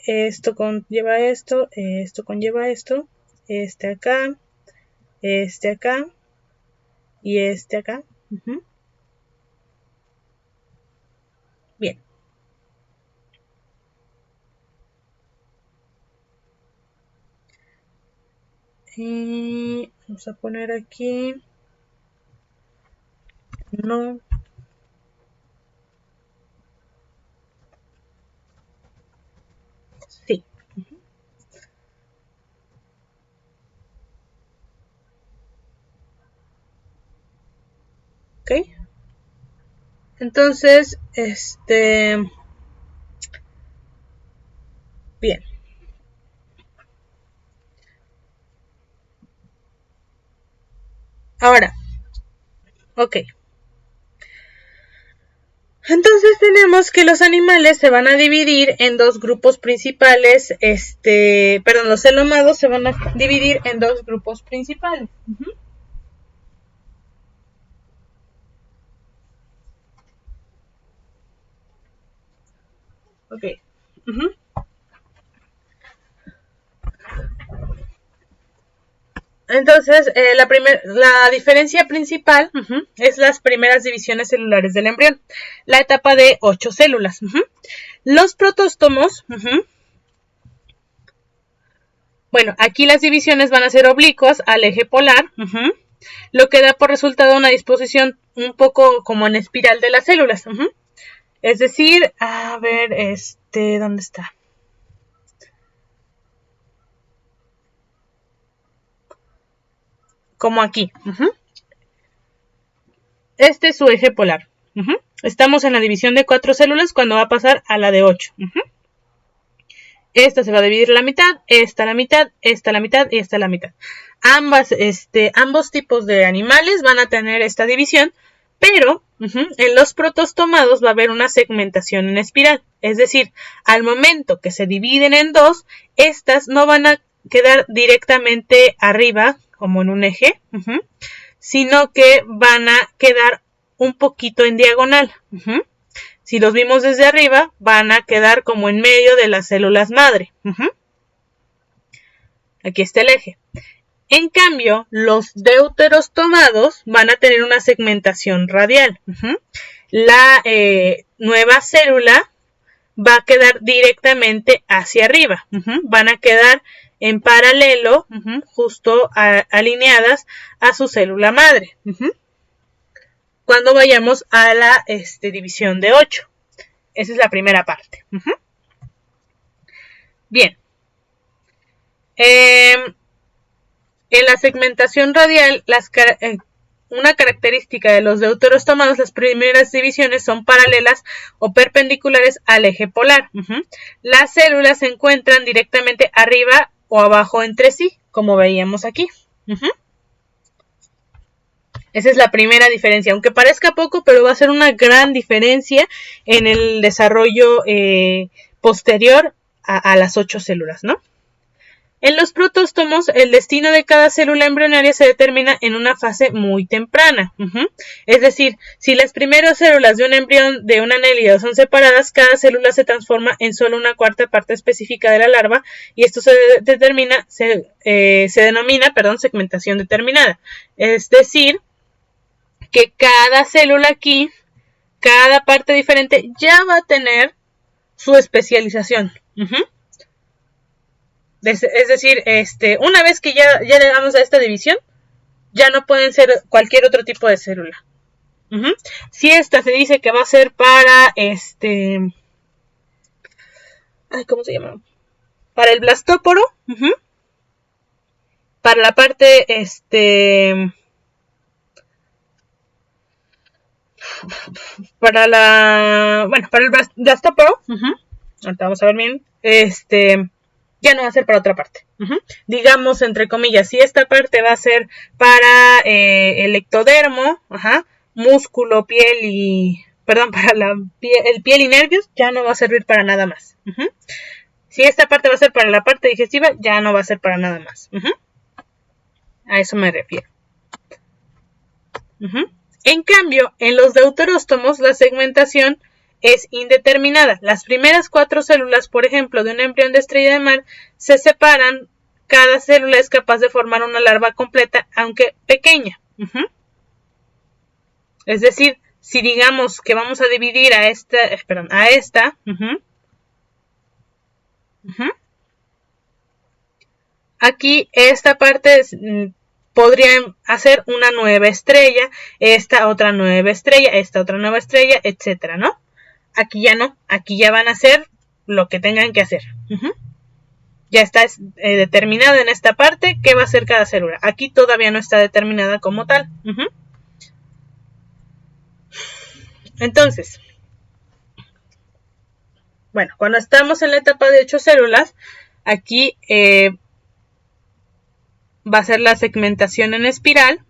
Esto conlleva esto, esto conlleva esto, este acá y este acá. Bien. Y vamos a poner aquí. No. Sí. Ok. Entonces, bien. Ahora, ok. Entonces tenemos que los animales se van a dividir en dos grupos principales, perdón, los celomados se van a dividir en dos grupos principales. Ok. Entonces, la diferencia principal es las primeras divisiones celulares del embrión, la etapa de 8 células. Los protóstomos, bueno, aquí las divisiones van a ser oblicuas al eje polar, lo que da por resultado una disposición un poco como en espiral de las células. Es decir, a ver, ¿dónde está? Como aquí. Este es su eje polar. Estamos en la división de 4 células cuando va a pasar a la de 8. Esta se va a dividir la mitad, esta la mitad, esta la mitad y esta la mitad. Ambos tipos de animales van a tener esta división, pero en los protostomados va a haber una segmentación en espiral. Es decir, al momento que se dividen en dos, estas no van a quedar directamente arriba, como en un eje, sino que van a quedar un poquito en diagonal. Si los vimos desde arriba, van a quedar como en medio de las células madre. Aquí está el eje. En cambio, los deuterostomados van a tener una segmentación radial. La nueva célula va a quedar directamente hacia arriba. Van a quedar en paralelo, justo alineadas a su célula madre. Cuando vayamos a la división de 8. Esa es la primera parte. Bien. En la segmentación radial, una característica de los deuterostomados, las primeras divisiones son paralelas o perpendiculares al eje polar. Las células se encuentran directamente arriba o abajo entre sí, como veíamos aquí. Esa es la primera diferencia, aunque parezca poco, pero va a ser una gran diferencia en el desarrollo posterior a las 8 células, ¿no? En los protóstomos, el destino de cada célula embrionaria se determina en una fase muy temprana. Es decir, si las primeras células de un embrión de un anélido son separadas, cada célula se transforma en solo una cuarta parte específica de la larva y esto se denomina segmentación determinada. Es decir, que cada célula aquí, cada parte diferente, ya va a tener su especialización. Es decir, una vez que ya llegamos a esta división, ya no pueden ser cualquier otro tipo de célula. Si esta se dice que va a ser para ¿cómo se llama? Para el blastóporo, para la parte para el blastoporo, ahorita vamos a ver bien, ya no va a ser para otra parte. Digamos, entre comillas, si esta parte va a ser para el ectodermo, músculo, piel y... Perdón, para el piel y nervios, ya no va a servir para nada más. Si esta parte va a ser para la parte digestiva, ya no va a ser para nada más. A eso me refiero. En cambio, en los deuteróstomos, la segmentación es indeterminada. Las primeras 4 células, por ejemplo, de un embrión de estrella de mar, se separan. Cada célula es capaz de formar una larva completa, aunque pequeña. Es decir, si digamos que vamos a dividir a esta, aquí esta parte podría hacer una nueva estrella, esta otra nueva estrella, esta otra nueva estrella, etcétera, ¿no? Aquí ya no, aquí ya van a hacer lo que tengan que hacer. Ya está determinado en esta parte qué va a hacer cada célula. Aquí todavía no está determinada como tal. Entonces, bueno, cuando estamos en la etapa de 8 células, aquí va a ser la segmentación en espiral.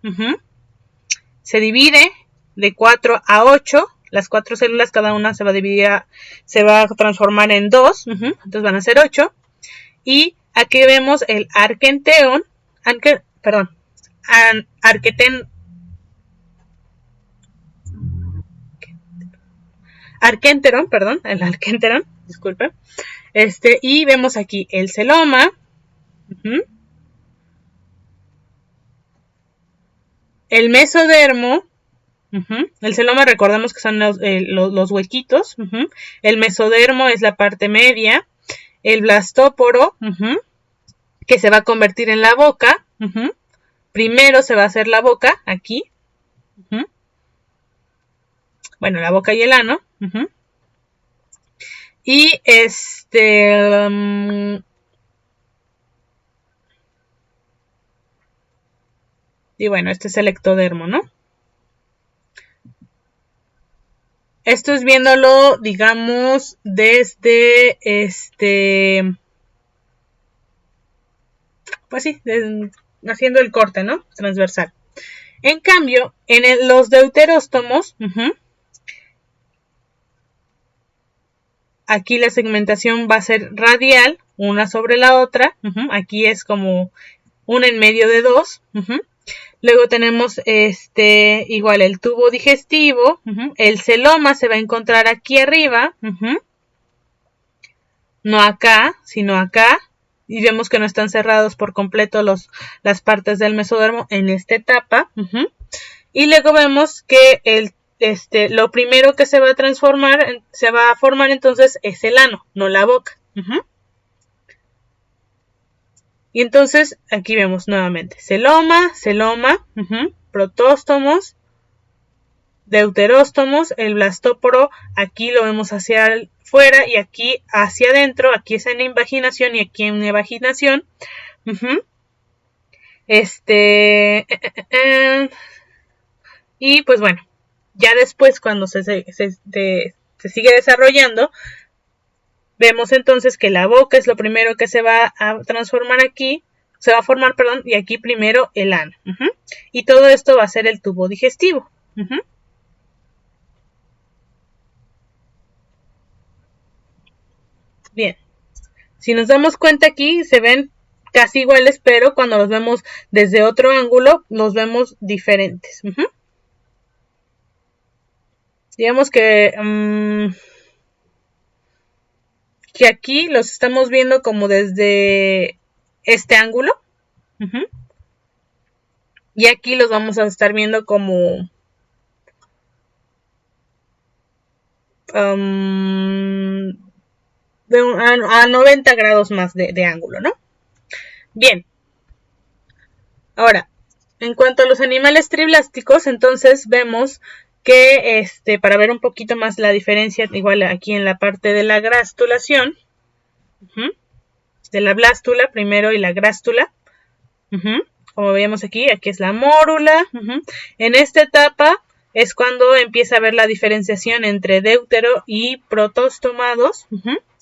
Se divide de 4 a 8. Las 4 células, cada una se va a dividir, se va a transformar en 2. Entonces van a ser 8. Y aquí vemos el arquenteron, el arquenteron, disculpe. Y vemos aquí el celoma. El mesodermo. El celoma, recordemos que son los huequitos. El mesodermo es la parte media. El blastóporo, que se va a convertir en la boca. Primero se va a hacer la boca, aquí. Bueno, la boca y el ano. Y y bueno, este es el ectodermo, ¿no? Esto es viéndolo, digamos, desde pues sí, haciendo el corte, ¿no? Transversal. En cambio, en los deuteróstomos, aquí la segmentación va a ser radial, una sobre la otra. Aquí es como una en medio de dos. Luego tenemos igual el tubo digestivo. El celoma se va a encontrar aquí arriba. No acá, sino acá. Y vemos que no están cerrados por completo las partes del mesodermo en esta etapa. Y luego vemos que lo primero que se va a formar entonces es el ano, no la boca. Y entonces aquí vemos nuevamente celoma, protóstomos, deuteróstomos, el blastóporo, aquí lo vemos hacia fuera y aquí hacia adentro, aquí es en invaginación y aquí en evaginación. Y pues bueno, ya después cuando se sigue desarrollando, vemos entonces que la boca es lo primero que se va a transformar aquí, se va a formar, perdón, y aquí primero el ano. Y todo esto va a ser el tubo digestivo. Bien, si nos damos cuenta aquí se ven casi iguales, pero cuando los vemos desde otro ángulo, los vemos diferentes. Digamos que aquí los estamos viendo como desde este ángulo. Y aquí los vamos a estar viendo como a 90 grados más de ángulo, ¿no? Bien. Ahora, en cuanto a los animales triblásticos, entonces vemos que para ver un poquito más la diferencia, igual aquí en la parte de la grastulación, de la blástula primero y la grástula, como veíamos aquí es la mórula. En esta etapa es cuando empieza a haber la diferenciación entre deutero y protostomados,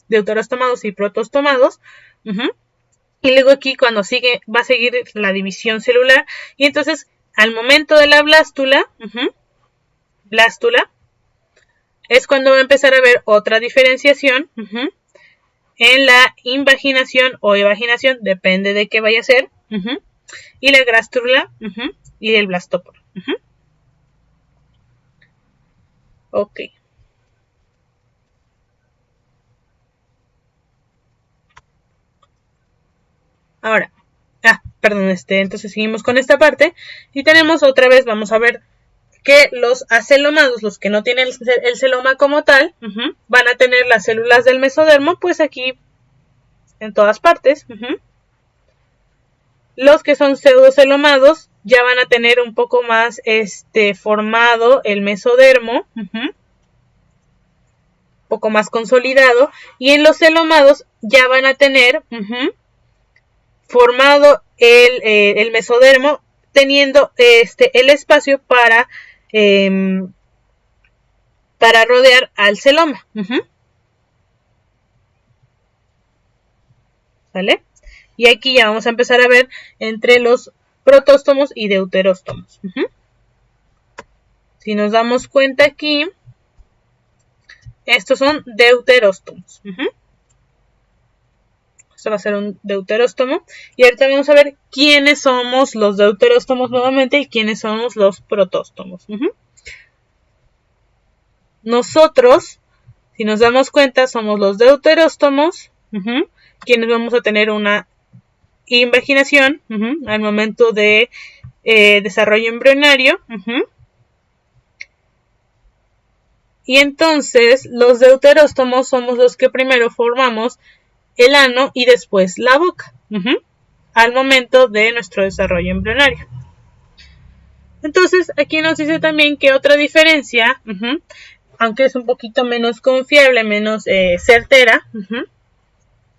deuterostomados y protostomados, y luego aquí cuando va a seguir la división celular, y entonces al momento de la blástula, es cuando va a empezar a haber otra diferenciación en la invaginación o evaginación, depende de qué vaya a ser, y la grástula y el blastóporo. Ok. Ahora, perdón, entonces seguimos con esta parte y tenemos otra vez, vamos a ver que los acelomados, los que no tienen el celoma como tal, van a tener las células del mesodermo, pues aquí en todas partes. Los que son pseudocelomados ya van a tener un poco más formado el mesodermo, un poco más consolidado, y en los celomados ya van a tener formado el mesodermo, teniendo el espacio para rodear al celoma. ¿Vale? Y aquí ya vamos a empezar a ver entre los protóstomos y deuteróstomos. Si nos damos cuenta aquí, estos son deuteróstomos. Esto va a ser un deuteróstomo. Y ahorita vamos a ver quiénes somos los deuteróstomos nuevamente y quiénes somos los protóstomos. Nosotros, si nos damos cuenta, somos los deuteróstomos, quienes vamos a tener una invaginación al momento de desarrollo embrionario. Y entonces los deuteróstomos somos los que primero formamos el ano y después la boca al momento de nuestro desarrollo embrionario. Entonces aquí nos dice también que otra diferencia, aunque es un poquito menos confiable, menos certera,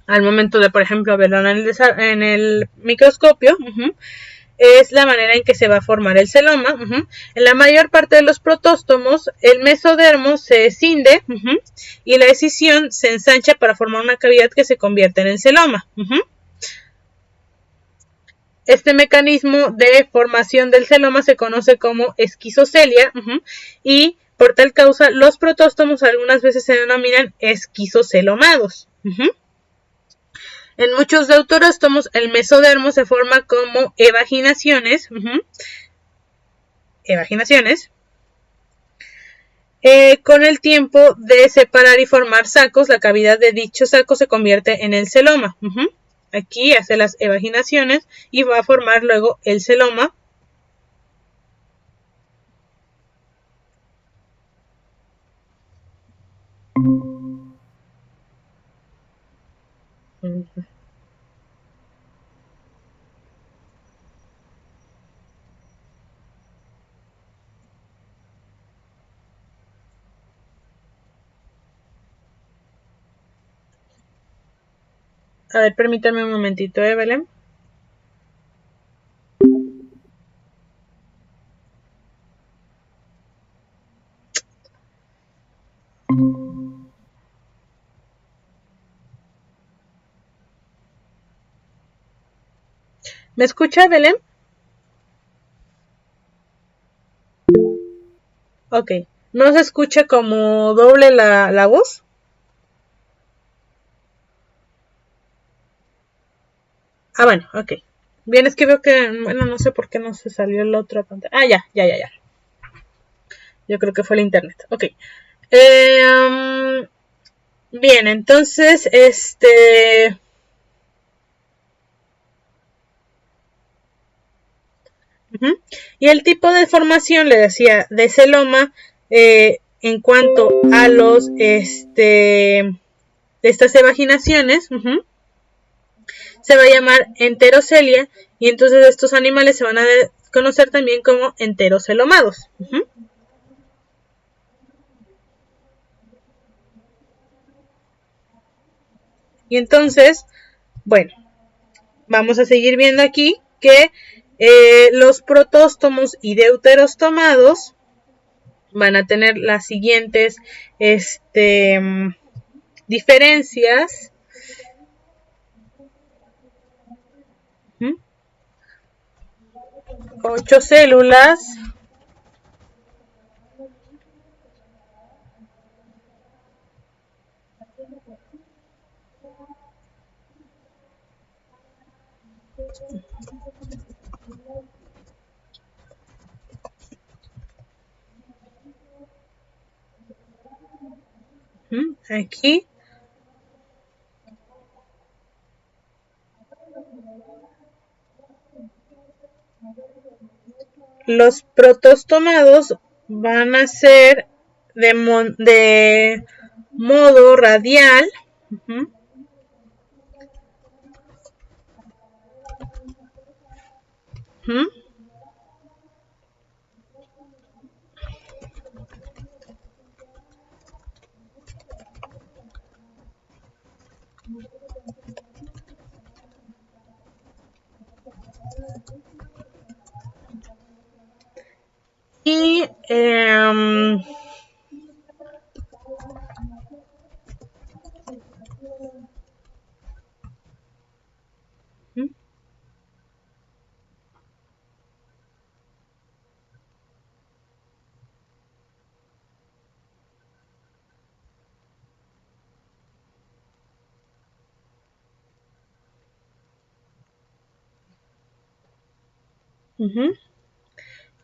al momento de, por ejemplo, verlo en el microscopio, es la manera en que se va a formar el celoma. En la mayor parte de los protóstomos, el mesodermo se escinde y la escisión se ensancha para formar una cavidad que se convierte en el celoma. Este mecanismo de formación del celoma se conoce como esquizocelia y por tal causa los protóstomos algunas veces se denominan esquizocelomados. En muchos deuteróstomos el mesodermo se forma como evaginaciones. Con el tiempo de separar y formar sacos, la cavidad de dicho saco se convierte en el celoma. Aquí hace las evaginaciones y va a formar luego el celoma. A ver, permítame un momentito, Belén. ¿Me escucha, Belén? Ok. ¿No se escucha como doble la voz? Bueno, ok. Bien, es que veo que, bueno, no sé por qué no se salió la otra pantalla. Ya. Yo creo que fue el internet. Ok. Bien, entonces, y el tipo de formación, le decía, de celoma, en cuanto a los, de estas evaginaciones, se va a llamar enterocelia, y entonces estos animales se van a conocer también como enterocelomados. Y entonces, bueno, vamos a seguir viendo aquí que los protóstomos y deuterostomados van a tener las siguientes diferencias. 8 células. Aquí. Los protos tomados van a ser de modo radial. Y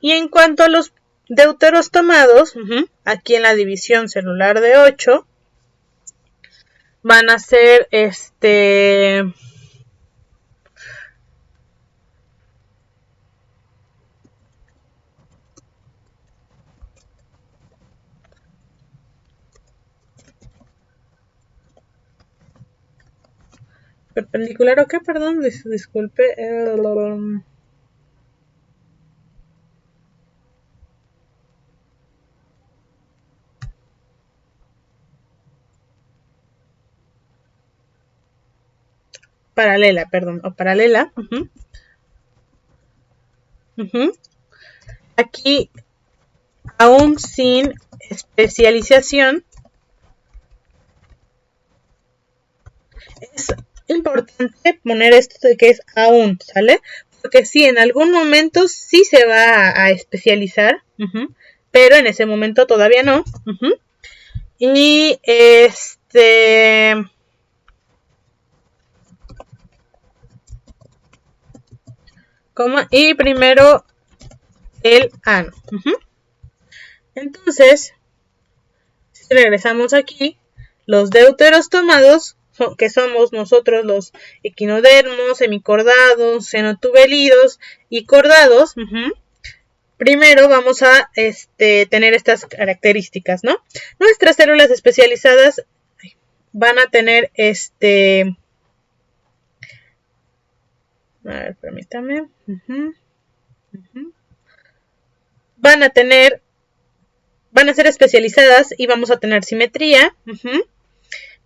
y en cuanto a los deuteros tomados, aquí en la división celular de 8, van a ser perpendicular o qué, perdón, disculpe. Paralela, perdón, o paralela. Aquí, aún sin especialización, es importante poner esto de que es aún, ¿sale? Porque sí, en algún momento sí se va a especializar, pero en ese momento todavía no. Y y primero el ano. Entonces, si regresamos aquí, los deuteros tomados, que somos nosotros los equinodermos, semicordados, senotubelidos y cordados, primero vamos a tener estas características, ¿no? Nuestras células especializadas van a tener a ver, permítame. Van a ser especializadas y vamos a tener simetría.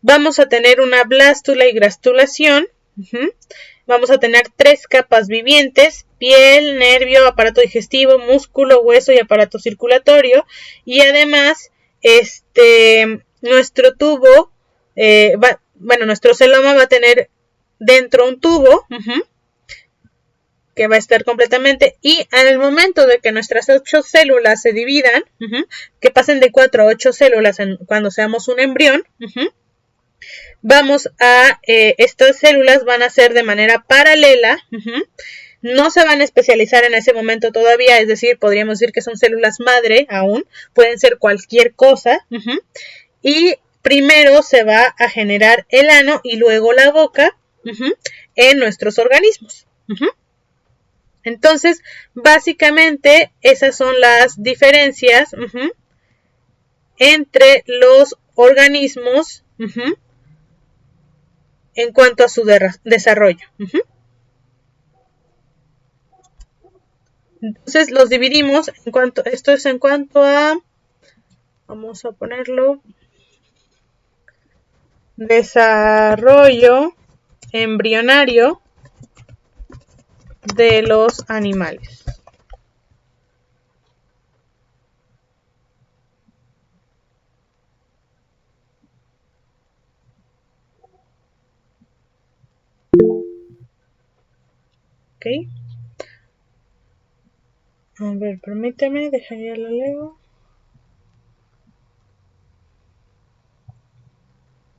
Vamos a tener una blástula y grastulación. Vamos a tener 3 capas vivientes: piel, nervio, aparato digestivo, músculo, hueso y aparato circulatorio. Y además, nuestro tubo, nuestro celoma va a tener dentro un tubo, que va a estar completamente, y en el momento de que nuestras 8 células se dividan, que pasen de 4 a 8 células cuando seamos un embrión, vamos a, estas células van a ser de manera paralela, no se van a especializar en ese momento todavía, es decir, podríamos decir que son células madre aún, pueden ser cualquier cosa, y primero se va a generar el ano y luego la boca en nuestros organismos. Entonces, básicamente, esas son las diferencias entre los organismos en cuanto a su desarrollo. Entonces, los dividimos esto es en cuanto a, vamos a ponerlo, desarrollo embrionario de los animales. ok. A ver, permíteme, deja ya lo leo.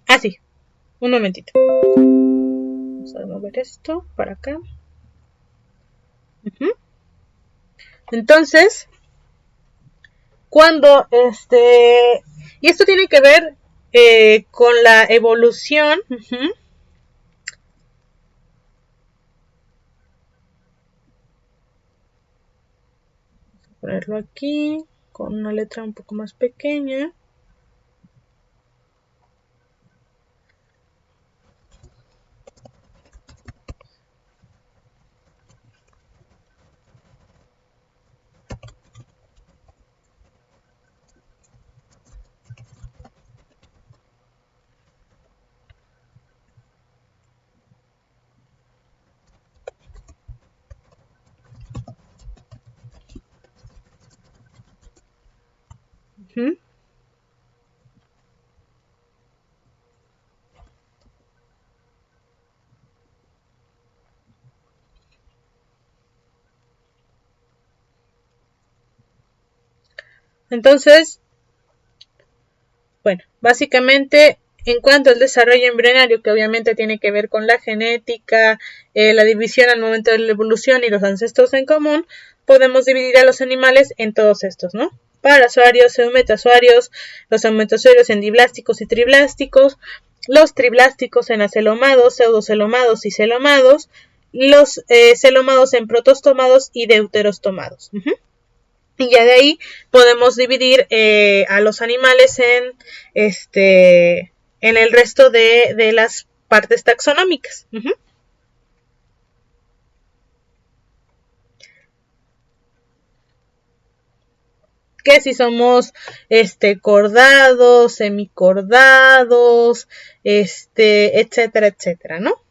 Ah, sí, un momentito. Vamos a mover esto para acá. Entonces, cuando y esto tiene que ver con la evolución. Ponerlo aquí con una letra un poco más pequeña. Entonces, bueno, básicamente en cuanto al desarrollo embrionario, que obviamente tiene que ver con la genética, la división al momento de la evolución y los ancestros en común, podemos dividir a los animales en todos estos, ¿no? Parasuarios, eumetasuarios, los eumetasuarios en diblásticos y triblásticos, los triblásticos en acelomados, pseudocelomados y celomados, los celomados en protostomados y deuterostomados. Y ya de ahí podemos dividir a los animales en el resto de las partes taxonómicas. Que si somos cordados, semicordados, etcétera, etcétera, ¿no?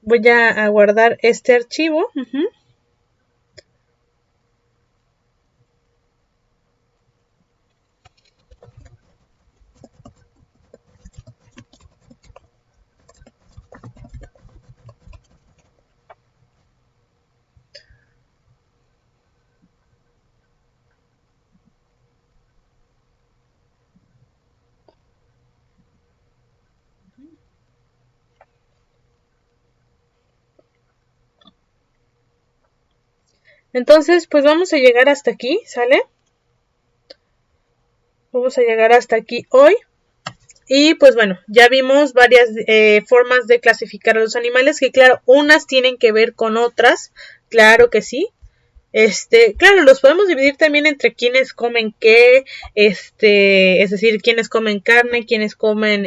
Voy a guardar este archivo. Entonces, pues vamos a llegar hasta aquí, ¿sale? Vamos a llegar hasta aquí hoy. Y pues bueno, ya vimos varias formas de clasificar a los animales, que claro, unas tienen que ver con otras, claro que sí. Claro, los podemos dividir también entre quienes comen qué, es decir, quienes comen carne, quienes comen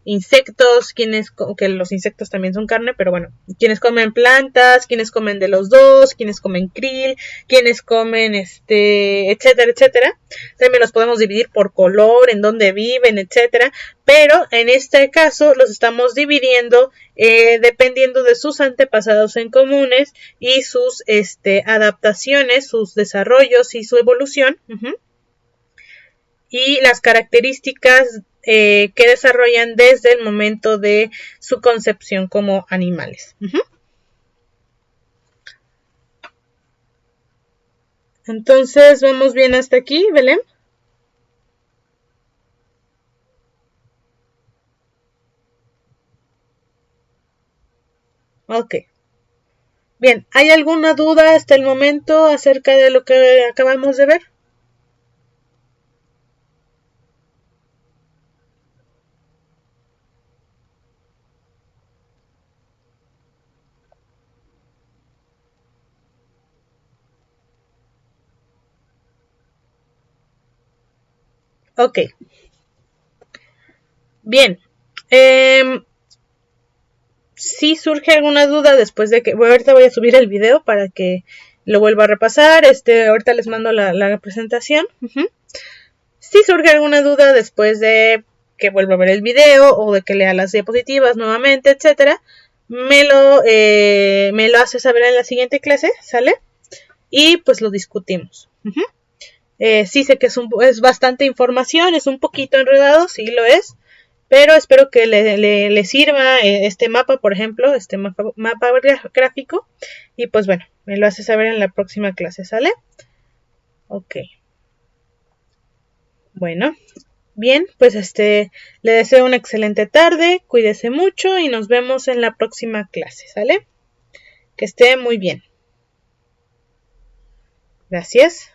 insectos, que los insectos también son carne, pero bueno, quienes comen plantas, quienes comen de los dos, quienes comen krill, quienes comen etcétera, etcétera. También los podemos dividir por color, en dónde viven, etcétera, pero en este caso los estamos dividiendo dependiendo de sus antepasados en comunes y sus adaptaciones, sus desarrollos y su evolución. Y las características que desarrollan desde el momento de su concepción como animales. Entonces, ¿vamos bien hasta aquí, Belén? Ok. Bien, ¿hay alguna duda hasta el momento acerca de lo que acabamos de ver? Ok. Bien. Si surge alguna duda después de que... Bueno, ahorita voy a subir el video para que lo vuelva a repasar. Ahorita les mando la presentación. Si surge alguna duda después de que vuelva a ver el video o de que lea las diapositivas nuevamente, etcétera, me lo hace saber en la siguiente clase, ¿sale? Y pues lo discutimos. Sí sé que es bastante información, es un poquito enredado, sí lo es, pero espero que le sirva este mapa, por ejemplo, este mapa gráfico. Y pues bueno, me lo hace saber en la próxima clase, ¿sale? Ok. Bueno, bien, pues le deseo una excelente tarde, cuídese mucho y nos vemos en la próxima clase, ¿sale? Que esté muy bien. Gracias.